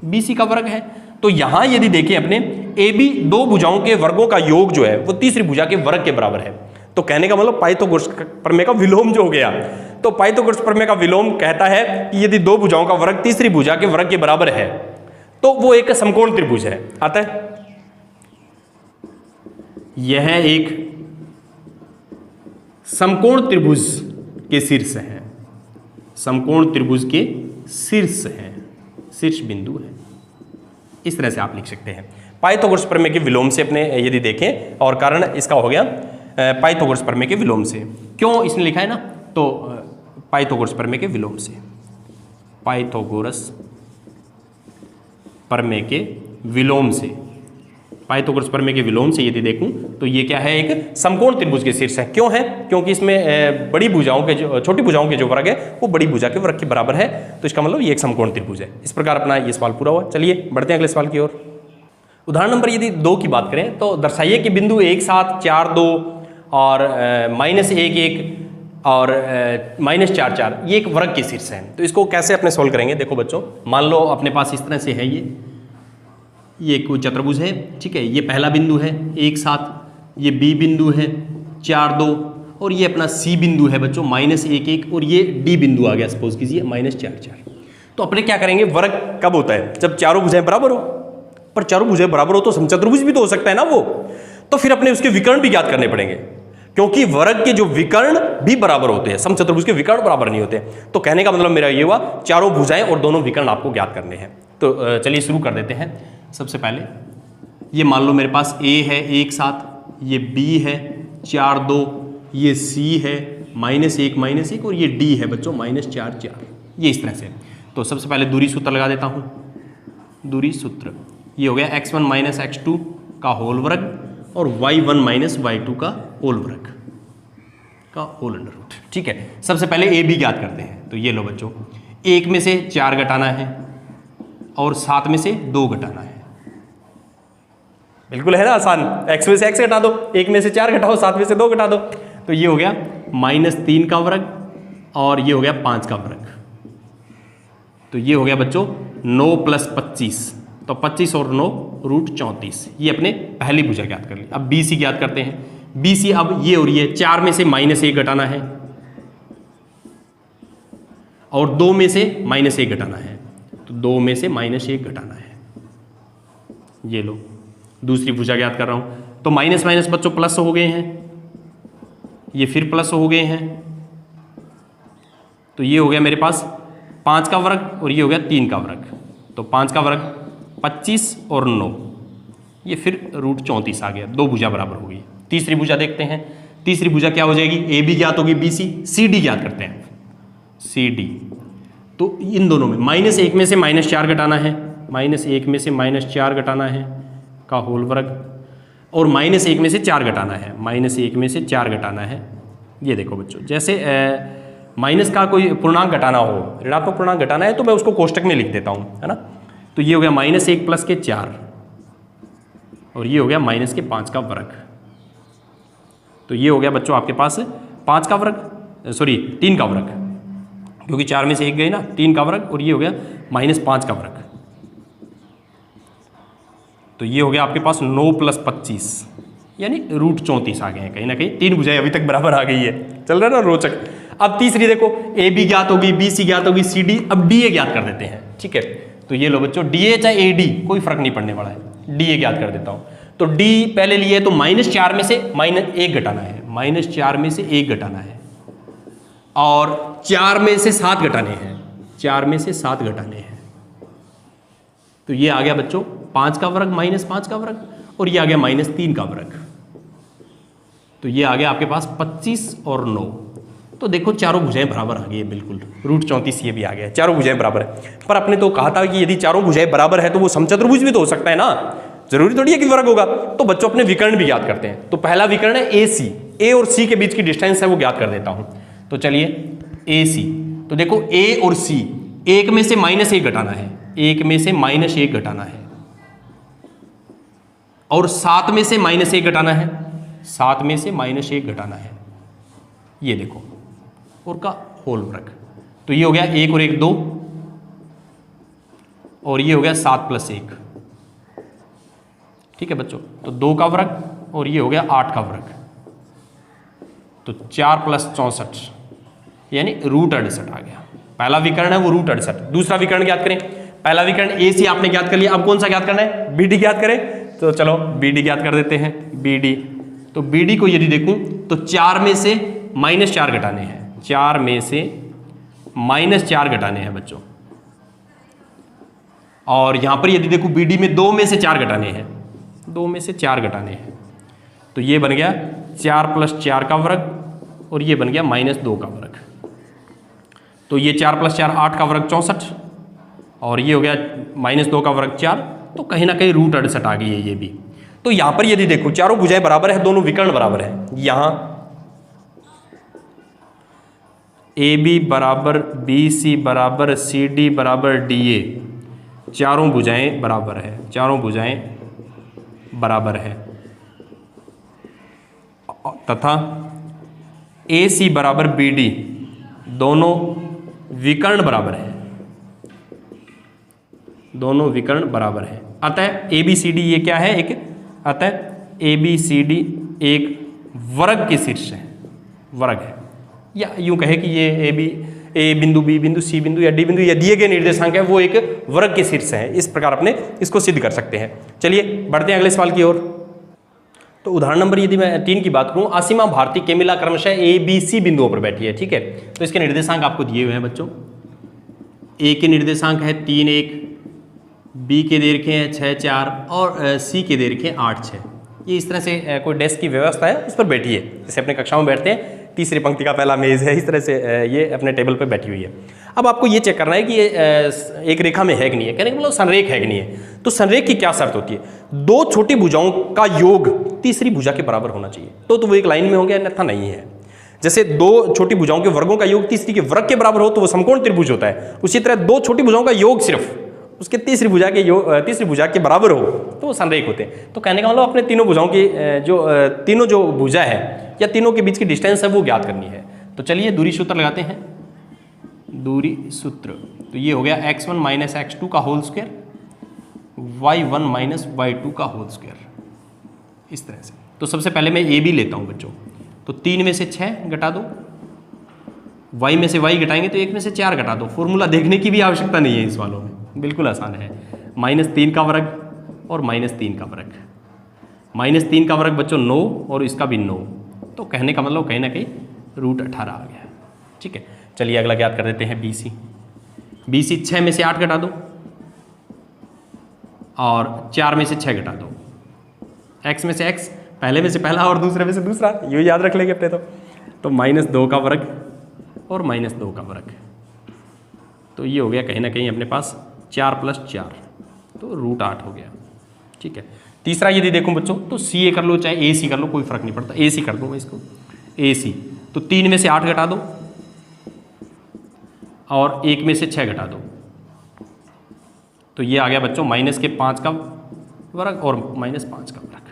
BC का वर्ग है। तो यहां यदि देखें अपने AB 2 भुजाओं के वर्गों का योग जो है वो तीसरी भुजा के वर्ग के बराबर है। तो कहने का मतलब पाइथागोरस प्रमेय का विलोम जो हो गया। तो पाइथागोरस प्रमेय का विलोम कहता है कि यदि 2 भुजाओं का वर्ग तीसरी भुजा के वर्ग के बराबर है तो वो एक समकोण त्रिभुज है। अतः यह एक समकोण त्रिभुज के शीर्ष है, समकोण त्रिभुज के शीर्ष है, शीर्ष बिंदु है। इस तरह से आप लिख सकते हैं। पाइथागोरस प्रमेय के विलोम से अपने यदि देखें, और कारण इसका हो गया पाइथागोरस प्रमेय के विलोम से। क्यों इसने लिखा है ना, तो पाइथागोरस प्रमेय के विलोम से, पाइथागोरस प्रमेय के विलोम से, पाइथागोरस प्रमेय के विलोम से यदि देखूं तो ये क्या है, एक समकोण त्रिभुज के शीर्ष है। क्यों है? क्योंकि इसमें बड़ी भुजाओं के जो छोटी भुजाओं के जो वर्ग है वो बड़ी भुजा के वर्ग के बराबर है, तो इसका मतलब ये एक समकोण त्रिभुज है। इस प्रकार अपना ये सवाल पूरा हुआ। चलिए बढ़ते हैं अगले सवाल की ओर। उदाहरण नंबर यदि 2 की बात करें तो दर्शाइए कि बिंदु 1 7 4 2 और -1 1 और -4 4 ये एक वर्ग के शीर्ष है। तो इसको कैसे अपने सोल्व करेंगे? देखो बच्चों, मान लो अपने पास इस तरह से है, ये कोई चतुर्भुज है, ठीक है। ये पहला बिंदु है 1 7, ये बी बिंदु है 4 2, और ये अपना सी बिंदु है बच्चों -1 1, और ये डी बिंदु आ गया, सपोज कीजिए -4 4। तो अपने क्या करेंगे, वर्ग कब होता है? जब चारों भुजाएं बराबर हो। पर चारों भुजाएं बराबर हो तो समचतुर्भुज भी तो हो सकता है ना वो। तो फिर अपने उसके विकर्ण भी ज्ञात करने पड़ेंगे, क्योंकि वर्ग के जो विकर्ण भी बराबर होते हैं, समचतुर्भुज के विकर्ण बराबर नहीं होते। तो कहने का मतलब मेरा ये हुआ, चारों भुजाएं और दोनों विकर्ण आपको ज्ञात करने हैं। तो चलिए शुरू कर देते हैं। सबसे पहले ये मान लो मेरे पास A है 1 7, ये B है 4 2, ये C है -1 -1, और ये D है बच्चों -4 4। ये इस तरह से। तो सबसे पहले दूरी सूत्र लगा देता हूँ। दूरी सूत्र ये हो गया x1 - x2 का होल वर्ग और y1 - y2 का होल वर्ग का होल अंडर रूट। ठीक है, सबसे पहले A B ज्ञात करते हैं। तो ये लो बच्चों, 1 में से 4 घटाना है और 7 में से 2 घटाना है। बिल्कुल है ना आसान। x में से x घटा दो, 1 में से 4 घटाओ, 7 में से 2 घटा दो। तो ये हो गया -3 का वर्ग और ये हो गया 5 का वर्ग। तो ये हो गया बच्चों 9 + 25, तो 25 और 9 √34। ये अपने पहली भुजा ज्ञात कर ली। अब BC ज्ञात करते हैं। BC अब ये और ये 4 में से -1 घटाना है और 2 में से -1 घटाना है। तो 2 में से -1 घटाना है। ये लो दूसरी भुजा ज्ञात कर रहा हूं। तो माइनस माइनस बच्चों प्लस हो गए हैं, ये फिर प्लस हो गए हैं। तो ये हो गया मेरे पास 5 का वर्ग और ये हो गया 3 का वर्ग। तो 5 का वर्ग 25 और 9, ये फिर √34 आ गया। 2 भुजा बराबर हो गई। तीसरी भुजा देखते हैं। तीसरी भुजा क्या हो जाएगी? AB ज्ञात होगी, BC, CD ज्ञात करते हैं। CD तो इन दोनों में -1 में से -4 घटाना है, -1 में से -4 घटाना है का होल वर्ग, और -1 में से 4 घटाना है, -1 में से 4 घटाना है। ये देखो बच्चों, जैसे माइनस का कोई पूर्णांक घटाना हो, ऋणात्मक पूर्णांक घटाना है, तो मैं उसको कोष्टक में लिख देता हूँ, है ना। तो ये हो गया -1 + के 4 और ये हो गया -5 के 5 का वर्ग। तो ये हो गया बच्चों आपके पास 5 का वर्ग, सॉरी 3 का वर्ग, क्योंकि 4 में से 1 गए ना, 3 का वर्ग, और ये हो गया -5 का वर्ग। तो ये हो गया आपके पास 9 + 25 यानी √34 आ गए हैं। कहीं ना कहीं 3 भुजाएं अभी तक बराबर आ गई है। चल रहा है ना रोचक। अब तीसरी देखो, AB ज्ञात होगी, BC ज्ञात होगी, CD, अब DA ज्ञात कर देते हैं। ठीक है, तो ये लो बच्चों, DA चाहे AD कोई फर्क नहीं पड़ने वाला है। DA ज्ञात कर देता हूं। तो D पहले लिए तो -4 में से -1 घटाना है, -4 में से 1 घटाना है, और 4 में से 7 घटाने हैं, 4 में से 7 घटाने हैं। तो ये आ गया बच्चों 5 का वर्ग -5 का वर्ग, और ये आ गया -3 का वर्ग। तो ये आ गया आपके पास 25 और 9। तो देखो चारों भुजाएं बराबर आ गई है, बिल्कुल √34 ये भी आ गया, चारों भुजाएं बराबर है। पर अपने तो कहा था कि यदि चारों भुजाएं बराबर है तो वो समचतुर्भुज भी तो हो सकता है ना, जरूरी थोड़ी है कि वर्ग होगा। तो बच्चों अपने विकर्ण भी ज्ञात करते हैं। तो पहला विकर्ण है AC, A और C के बीच की डिस्टेंस है वो ज्ञात कर देता हूं। तो चलिए AC, तो देखो A और C, 1 में से -1 घटाना है, 1 में से -1 घटाना है, और 7 में से -1 घटाना है, 7 में से -1 घटाना है। ये देखो, और का होल वर्ग। तो ये हो गया 1 और 1 2, और ये हो गया 7 + 1। ठीक है बच्चों, तो 2 का वर्ग और ये हो गया 8 का वर्ग। तो 4 + 64 यानी √68 आ गया। पहला विकर्ण है वो √68। दूसरा विकर्ण ज्ञात करें। पहला विकर्ण AC आपने ज्ञात कर लिया, अब कौन सा ज्ञात करना है? BD ज्ञात करें। तो चलो BD ज्ञात कर देते हैं। BD तो BD को यदि देखूं तो 4 में से -4 घटाने हैं, 4 में से -4 घटाने हैं बच्चों। और यहां पर यदि देखूं BD में 2 में से 4 घटाने हैं, 2 में से 4 घटाने हैं, तो ये बन गया 4 + 4 का वर्ग और ये बन गया -2 का वर्ग। तो ये 4 + 4 8 का वर्ग 64 और ये हो गया -2 का वर्ग 4। तो कहीं ना कहीं √68 आ गई है ये भी। तो यहां पर यदि देखो चारों भुजाएं बराबर है, दोनों विकर्ण बराबर है। यहां AB बराबर BC बराबर CD बराबर DA, चारों भुजाएं बराबर है, चारों भुजाएं बराबर है। तथा AC बराबर BD, दोनों विकर्ण बराबर है, दोनों विकर्ण बराबर है। अतः ABCD ये क्या है, एक, अतः ABCD एक वर्ग के शीर्ष है, वर्ग है। या यूं कहे कि ये A बिंदु, B बिंदु, C बिंदु या D बिंदु या दिए गए निर्देशांक है वो एक वर्ग के शीर्ष है। इस प्रकार अपने इसको सिद्ध कर सकते हैं। चलिए बढ़ते हैं अगले सवाल की ओर। तो उदाहरण नंबर यदि मैं 3 की बात करूं, आसिमा भारती केमिला क्रमशः ABC बिंदुओं पर बैठी है, ठीक है। तो इसके निर्देशांक आपको दिए हुए हैं बच्चों। A के निर्देशांक है 3 1, B के दे रखे हैं 6 4 और C के दे रखे हैं 8 6। ये इस तरह से कोई डेस्क की व्यवस्था है, उस पर बैठी है, जैसे अपने कक्षाओं में बैठते हैं, तीसरी पंक्ति का पहला मेज है, इस तरह से ये अपने टेबल पर बैठी हुई है। अब आपको ये चेक करना है कि ये एक रेखा में है कि नहीं है, कहने का मतलब संरेख है कि नहीं है। तो संरेख की क्या शर्त होती है, 2 छोटी भुजाओं का योग तीसरी भुजा के बराबर होना चाहिए, तो वो एक लाइन में होंगे, अन्यथा नहीं है। जैसे 2 छोटी भुजाओं के वर्गों का योग तीसरी के वर्ग के बराबर हो तो वो समकोण त्रिभुज होता है, उसी तरह 2 छोटी भुजाओं का योग सिर्फ उसके तीसरी भुजा के बराबर हो तो वो संरेख होते हैं। तो कहने का मतलब अपने तीनों भुजाओं की तीनों जो भुजा है या तीनों के बीच की डिस्टेंस है वो ज्ञात करनी है। तो चलिए दूरी सूत्र लगाते हैं। दूरी सूत्र, तो ये हो गया x1 - x2 का होल स्क्वायर, y1 - y2 का होल स्क्वायर, इस तरह से। तो सबसे पहले मैं AB लेता हूँ बच्चों। तो 3 में से 6 घटा दो, y में से y घटाएंगे तो 1 में से 4 घटा दो। फॉर्मूला देखने की भी आवश्यकता नहीं है इस वालों में, बिल्कुल आसान है। -3 का वर्ग और -3 का वर्ग, -3 का वर्ग बच्चों 9 और इसका भी 9। तो कहने का मतलब कहीं ना कहीं √18 आ गया, ठीक है। चलिए अगला ज्ञात कर देते हैं BC। BC 6 में से 8 घटा दो और 4 में से 6 घटा दो। x में से x, पहले में से पहला और दूसरे में से दूसरा, ये याद रख लेंगे अपने। तो -2 का वर्ग और -2 का वर्ग, तो ये हो गया कहीं ना कहीं अपने पास 4 + 4, तो √8 हो गया, ठीक है। तीसरा यदि देखूं बच्चों तो CA कर लो चाहे AC कर लो, कोई फर्क नहीं पड़ता, AC कर दूँ मैं इसको, AC। तो 3 में से 8 घटा दो और 1 में से 6 घटा दो, तो ये आ गया बच्चों -5 का वर्ग और -5 का वर्ग।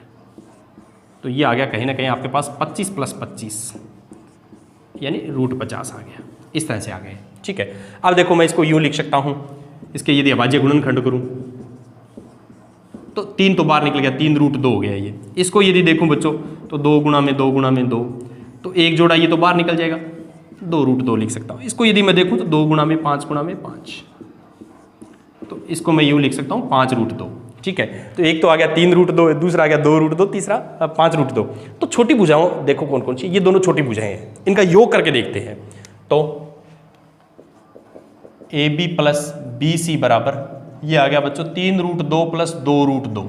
तो ये आ गया कहीं ना कहीं आपके पास 25 + 25 यानी √50 आ गया, इस तरह से आ गए, ठीक है। अब देखो मैं इसको यूँ लिख सकता हूँ, इसके यदि अभाज्य गुणनखंड करूँ तो 3 तो बाहर निकल गया, 3 √2 हो गया ये। इसको यदि देखूँ बच्चों तो 2 × 2 × 2, तो एक जोड़ा ये तो बाहर निकल जाएगा, 2 √2 लिख सकता हूँ। इसको यदि मैं देखूँ तो 2 × 5 × 5, तो इसको मैं यूँ लिख सकता हूँ 5 √2, ठीक है। तो एक तो आ गया 3 √2, दूसरा आ गया 2 √2, तीसरा 5 √2। तो छोटी भुजाओं देखो कौन कौन सी, ये दोनों छोटी भुजाएं हैं, इनका योग करके देखते हैं। तो AB + BC बराबर, ये आ गया बच्चों 3 √2 + 2 √2,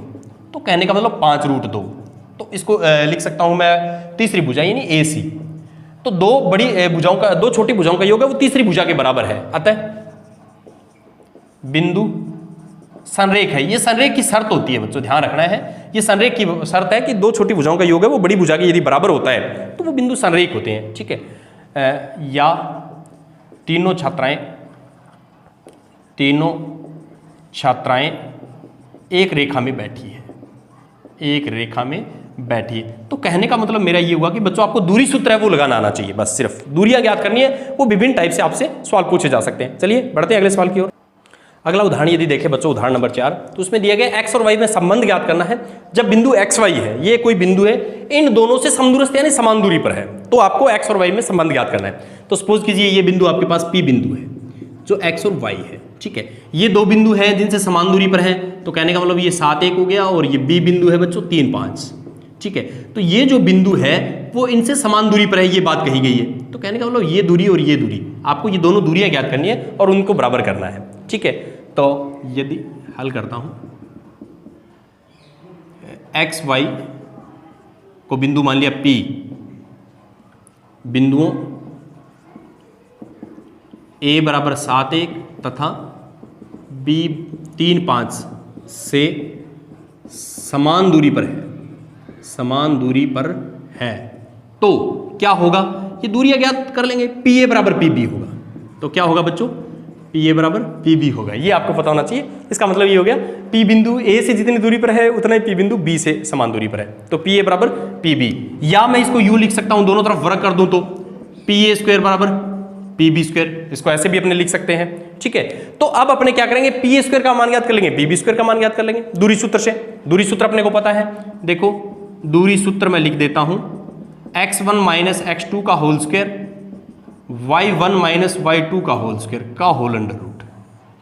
तो कहने का मतलब 5 √2। तो इसको लिख सकता हूं मैं तीसरी भुजा यानी AC। तो 2 बड़ी भुजाओं का, 2 छोटी भुजाओं का योग है वो तीसरी भुजा के बराबर है, अतः बिंदु संरेख है। ये संरेख की शर्त होती है बच्चों, ध्यान रखना है, ये संरेख की शर्त है कि 2 छोटी भुजाओं का योग है वो बड़ी भुजा के यदि बराबर होता है तो वो बिंदु संरेख होते हैं, ठीक है। या तीनों छात्राएं एक रेखा में बैठी है, एक रेखा में बैठी है। तो कहने का मतलब मेरा ये हुआ कि बच्चों आपको दूरी सूत्र है वो लगाना आना चाहिए, बस सिर्फ दूरियां ज्ञात करनी है, वो विभिन्न टाइप से आपसे सवाल पूछे जा सकते हैं। चलिए बढ़ते हैं अगले सवाल की ओर। अगला उदाहरण यदि देखें बच्चों, उदाहरण नंबर 4, तो उसमें दिया गया x और y में संबंध ज्ञात करना है। जब बिंदु x y है, ये कोई बिंदु है, इन दोनों से समदूरस्थ यानी समान दूरी पर है, तो आपको x और y में संबंध ज्ञात करना है। तो सपोज कीजिए ये बिंदु आपके पास P बिंदु है जो x और y है, ठीक है। ये 2 बिंदु हैं जिनसे समान दूरी पर हैं, तो कहने का मतलब ये 7 1 हो गया और ये B बिंदु है बच्चों 3 5। ठीक है। तो ये जो बिंदु है वो इनसे समान दूरी पर है, ये बात कही गई है। तो कहने का मतलब ये दूरी और ये दूरी, आपको ये दोनों दूरियां ज्ञात करनी है और उनको बराबर करना है, ठीक है। तो यदि हल करता हूं, एक्स वाई को बिंदु मान लिया P, बिंदुओं A बराबर 7 1 तथा B 3 5 से समान दूरी पर है, समान दूरी पर है, तो क्या होगा, ये दूरियां ज्ञात कर लेंगे। PA बराबर PB होगा, तो क्या होगा बच्चों, PA बराबर PB होगा, ये आपको पता होना चाहिए। इसका मतलब ये हो गया P बिंदु A से जितनी दूरी पर है उतना ही P बिंदु B से समान दूरी पर है, तो PA बराबर PB। या मैं इसको यूं लिख सकता हूं, दोनों तरफ वर्ग कर दूं तो PA स्क्वायर बराबर PB स्क्वायर, इसको ऐसे भी अपने लिख सकते हैं, ठीक है। तो अब अपने क्या करेंगे, PA स्क्वायर का मान ज्ञात कर लेंगे, PB स्क्वायर का मान ज्ञात कर लेंगे दूरी सूत्र से। दूरी सूत्र अपने को पता है, देखो दूरी सूत्र मैं लिख देता हूं, x1 माइनस x2 का whole square, y1 minus y2 का होल स्क्वायर का होल अंडर रूट,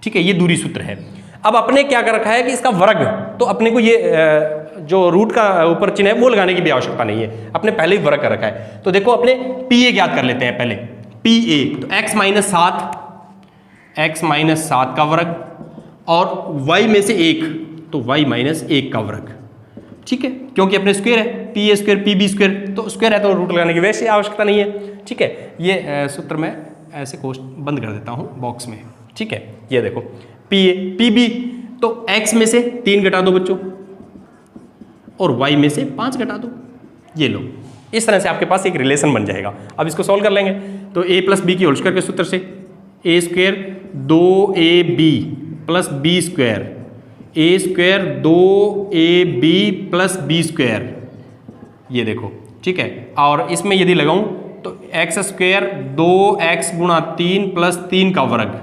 ठीक है, ये दूरी सूत्र है। अब अपने क्या कर रखा है कि इसका वर्ग, तो अपने को ये जो रूट का ऊपर चिन्ह है वो लगाने की भी आवश्यकता नहीं है, अपने पहले ही वर्ग कर रखा है। तो देखो अपने PA ज्ञात कर लेते हैं पहले, PA तो x माइनस 7 का वर्ग और y में से 1 तो y माइनस 1 का वर्ग, ठीक है, क्योंकि अपने स्क्वायर है, PA स्क्वायर PB स्क्वायर, तो स्क्वायर है तो रूट लगाने की वैसे आवश्यकता नहीं है, ठीक है। ये सूत्र मैं ऐसे कोष्ट बंद कर देता हूं बॉक्स में, ठीक है। ये देखो PA PB, तो x में से 3 घटा दो बच्चों और y में से 5 घटा दो, ये लो, इस तरह से आपके पास एक रिलेशन बन जाएगा। अब इसको सॉल्व कर लेंगे, तो a प्लस बी की होल स्क्वायर के सूत्र से a square 2ab plus B square, a square 2ab plus B square, ये देखो, ठीक है। और इसमें यदि लगाऊं तो एक्स स्क्वायर 2x गुणा 3 प्लस 3 का वर्ग,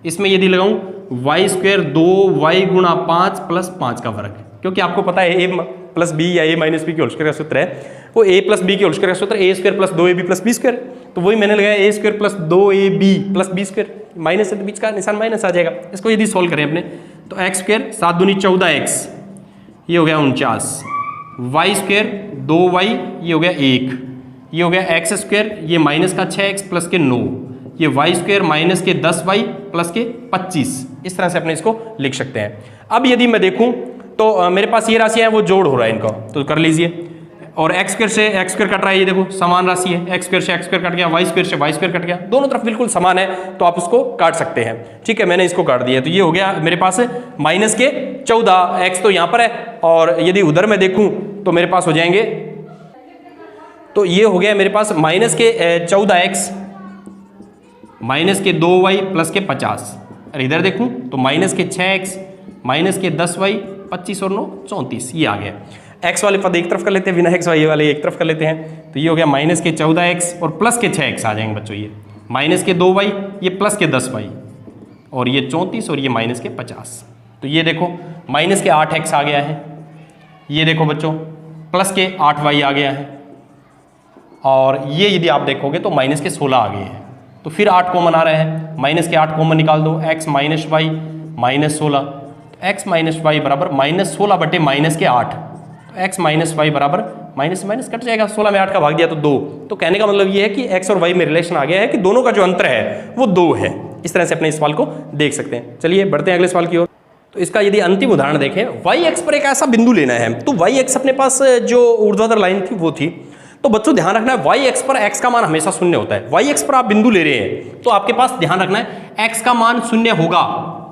इसमें यदि लगाऊं वाई स्क्वायर 2y गुणा 5 प्लस 5 का वर्ग, क्योंकि आपको पता है a प्लस बी या a माइनस बी की होल स्क्वायर का सूत्र है, वो a प्लस बी की होल स्क्वायर का सूत्र a square plus 2ab plus B square, तो वही मैंने लगाया a square plus 2ab plus B square, minus से तो बीच का निशान माइनस आ जाएगा। इसको यदि सोल्व करें अपने, तो एक्स स्क्वायर 7 दूनी 14x, ये हो गया 49, वाई स्क्वायर 2y, ये हो गया 1, ये हो गया एक्स स्क्वायर, ये माइनस का 6x प्लस के 9, ये वाई स्क्वायर माइनस के 10y प्लस के 25, इस तरह से अपने इसको लिख सकते हैं। अब यदि मैं देखूं तो मेरे पास ये राशि है वो जोड़ हो रहा है इनका, तो कर लीजिए, और एक्स स्क्वायर से एक्स स्क्वायर कट रहा है, ये देखो समान राशि है, एक्स स्क्वायर से एक्स स्क्वायर कट गया, वाई स्क्वायर से वाई स्क्वायर कट गया, दोनों तरफ बिल्कुल समान है, तो आप उसको काट सकते हैं, ठीक है। मैंने इसको काट दिया, तो ये हो गया मेरे पास माइनस के 14, एक्स तो यहाँ पर है, और यदि उधर मैं देखूँ तो मेरे पास हो जाएंगे, तो ये हो गया मेरे पास माइनस के 14x माइनस के 2y प्लस के 50, और इधर देखूँ तो माइनस के 6x माइनस के 10y 25 और 9 34, ये आ गया। x वाले पद एक तरफ कर लेते हैं, बिना x वाले वाले एक तरफ कर लेते हैं, तो ये हो गया माइनस के 14x और प्लस के 6x आ जाएंगे बच्चों, ये माइनस के 2y, ये प्लस के 10y, और ये 34 और ये माइनस के 50, तो ये देखो माइनस के 8x आ गया है, ये देखो बच्चों प्लस के 8y आ गया है, और ये यदि आप देखोगे तो माइनस के 16 आ गए हैं, तो फिर 8 कॉमन आ रहे हैं, माइनस के 8 कॉमन निकाल दो, x माइनस वाई माइनस 16, तो x माइनस वाई बराबर माइनस 16 बटे माइनस के 8, तो x माइनस वाई बराबर माइनस माइनस कट जाएगा, 16 में 8 का भाग दिया तो 2, तो कहने का मतलब ये है कि x और y में रिलेशन आ गया है कि दोनों का जो अंतर है वो 2 है। इस तरह से अपने इस सवाल को देख सकते हैं। चलिए बढ़ते हैं अगले सवाल की ओर। तो इसका यदि अंतिम उदाहरण देखें, वाई एक्स पर एक ऐसा बिंदु लेना है, तो वाई एक्स अपने पास जो ऊर्ध्वाधर लाइन थी वो थी, तो बच्चों ध्यान रखना है वाई एक्स पर एक्स का मान हमेशा शून्य होता है। वाई एक्स पर आप बिंदु ले रहे हैं तो आपके पास ध्यान रखना है एक्स का मान शून्य होगा,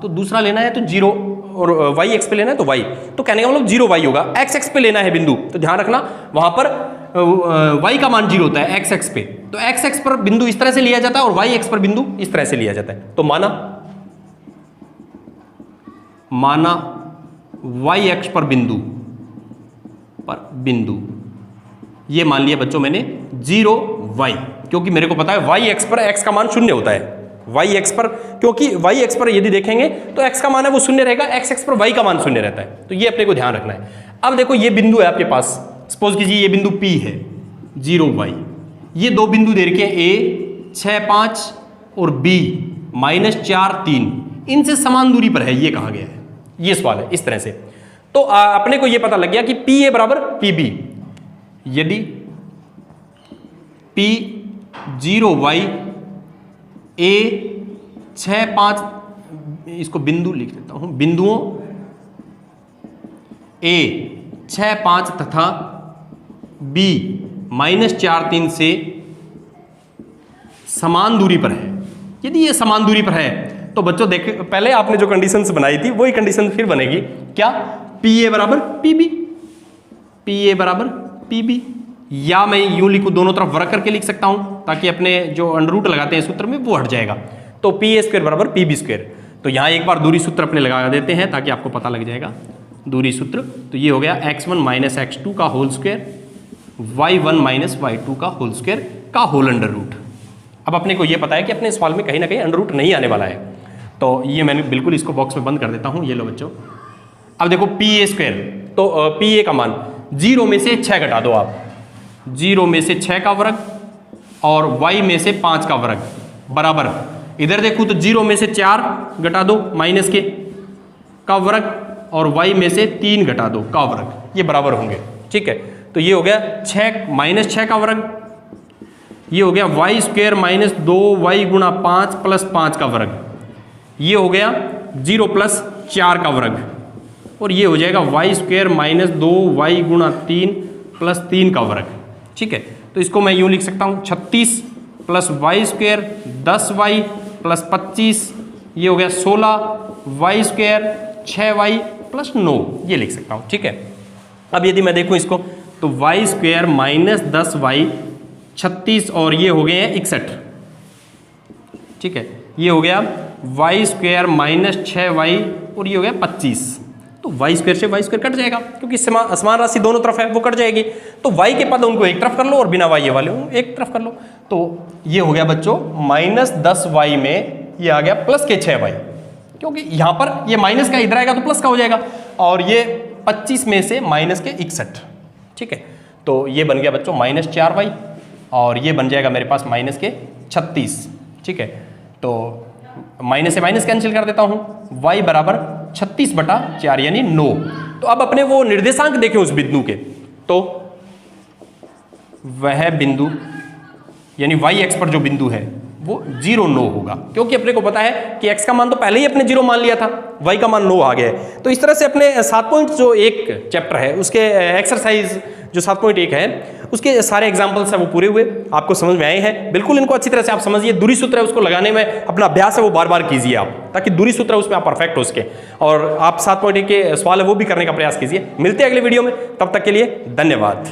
तो दूसरा लेना है तो 0, और वाई एक्स पे लेना है तो वाई, तो कहने का मतलब 0 वाई होगा। एक्स एक्स पे लेना है बिंदु, तो ध्यान रखना वहां पर वाई का मान 0 होता है एक्स एक्स पे, तो एक्स एक्स पर बिंदु इस तरह से लिया जाता है और वाई एक्स पर बिंदु इस तरह से लिया जाता है। तो माना वाई एक्स पर बिंदु ये मान लिया बच्चों मैंने 0 वाई, क्योंकि मेरे को पता है वाई एक्स पर एक्स का मान शून्य होता है, वाई एक्स पर, क्योंकि वाई एक्स पर यदि देखेंगे तो एक्स का मान है वो शून्य रहेगा, एक्स एक्स पर वाई का मान शून्य रहता है, तो ये अपने को ध्यान रखना है। अब देखो ये बिंदु है आपके पास, सपोज कीजिए ये बिंदु P है 0 वाई, ये दो बिंदु दे रखे हैं A 6 5 और B -4 3, इनसे समान दूरी पर है, ये कहा गया है, ये सवाल है इस तरह से। तो अपने को ये पता लग गया कि PA बराबर PB, यदि P 0y A 6 5, इसको बिंदु लिख देता हूं, बिंदुओं A 6 5 तथा B -4 3 से समान दूरी पर है। यदि ये समान दूरी पर है तो बच्चों देख, पहले आपने जो कंडीशंस बनाई थी वही कंडीशन फिर बनेगी। क्या? PA बराबर PB, PA बराबर PB, या मैं यूं लिखूं, दोनों तरफ वर्ग करके लिख सकता हूं ताकि अपने जो अंडर रूट लगाते हैं सूत्र में वो हट जाएगा। तो PA² बराबर PB²। तो यहां एक बार दूरी सूत्र अपने लगा देते हैं ताकि आपको पता लग जाएगा दूरी सूत्र। तो ये हो गया x1 - x2 का होल स्क्वायर, y1 - y2 का होल स्क्वायर का होल अंडर रूट। अब अपने को ये पता है कि अपने सवाल में कहीं ना कहीं अंडर रूट नहीं आने वाला है, तो ये मैंने बिल्कुल इसको बॉक्स में बंद कर देता हूं। ये लो बच्चों, अब देखो PA², तो PA का मान 0 में से 6 घटा दो आप, 0 में से 6 का वर्ग और y में से 5 का वर्ग बराबर, इधर देखूं तो 0 में से 4 घटा दो माइनस के का वर्ग और y में से 3 घटा दो का वर्ग, ये बराबर होंगे। ठीक है, तो ये हो गया 6 - 6 का वर्ग, ये हो गया y² - 2y गुणा 5 + 5 का वर्ग, ये हो गया 0 + 4 का वर्ग, और ये हो जाएगा y² - 2y गुणा 3 + 3 का वर्ग। ठीक है, तो इसको मैं यूं लिख सकता हूं 36 + y² 10y + 25, ये हो गया 16y² 6y + 9, ये लिख सकता हूं। ठीक है, अब यदि मैं देखूं इसको तो y² - 10y 36 और ये हो गए हैं 61। ठीक है, ये हो गया y² - 6y और ये हो गया 25। तो y² से y² कट जाएगा क्योंकि समान राशि दोनों तरफ है, वो कट जाएगी। तो y के पद उनको एक तरफ कर लो और बिना y वाले एक तरफ कर लो। तो ये हो गया बच्चों -10y में ये आ गया +6y, क्योंकि यहां पर ये माइनस का इधर आएगा तो प्लस का हो जाएगा, और ये 25 में से -61। ठीक है, तो ये बन गया बच्चों -4y और ये बन जाएगा मेरे पास -36। ठीक है, तो माइनस से माइनस कैंसिल कर देता हूं, y बराबर 36/4 यानी 9। तो अब अपने वो निर्देशांक देखें उस बिंदु के, तो वह बिंदु यानी y एक्स पर जो बिंदु है वो 0 9 होगा, क्योंकि अपने को पता है कि x का मान तो पहले ही अपने 0 मान लिया था, y का मान 9 आ गया है। तो इस तरह से अपने 7.1 चैप्टर है उसके एक्सरसाइज जो 7.1 है उसके सारे एग्जाम्पल्स हैं वो पूरे हुए, आपको समझ में आए हैं। बिल्कुल इनको अच्छी तरह से आप समझिए, दूरी सूत्र है उसको लगाने में अपना अभ्यास है वो बार बार कीजिए आप, ताकि दूरी सूत्र है उसमें आप परफेक्ट हो सके, और आप 7.1 के सवाल है वो भी करने का प्रयास कीजिए। मिलते हैं अगले वीडियो में, तब तक के लिए धन्यवाद।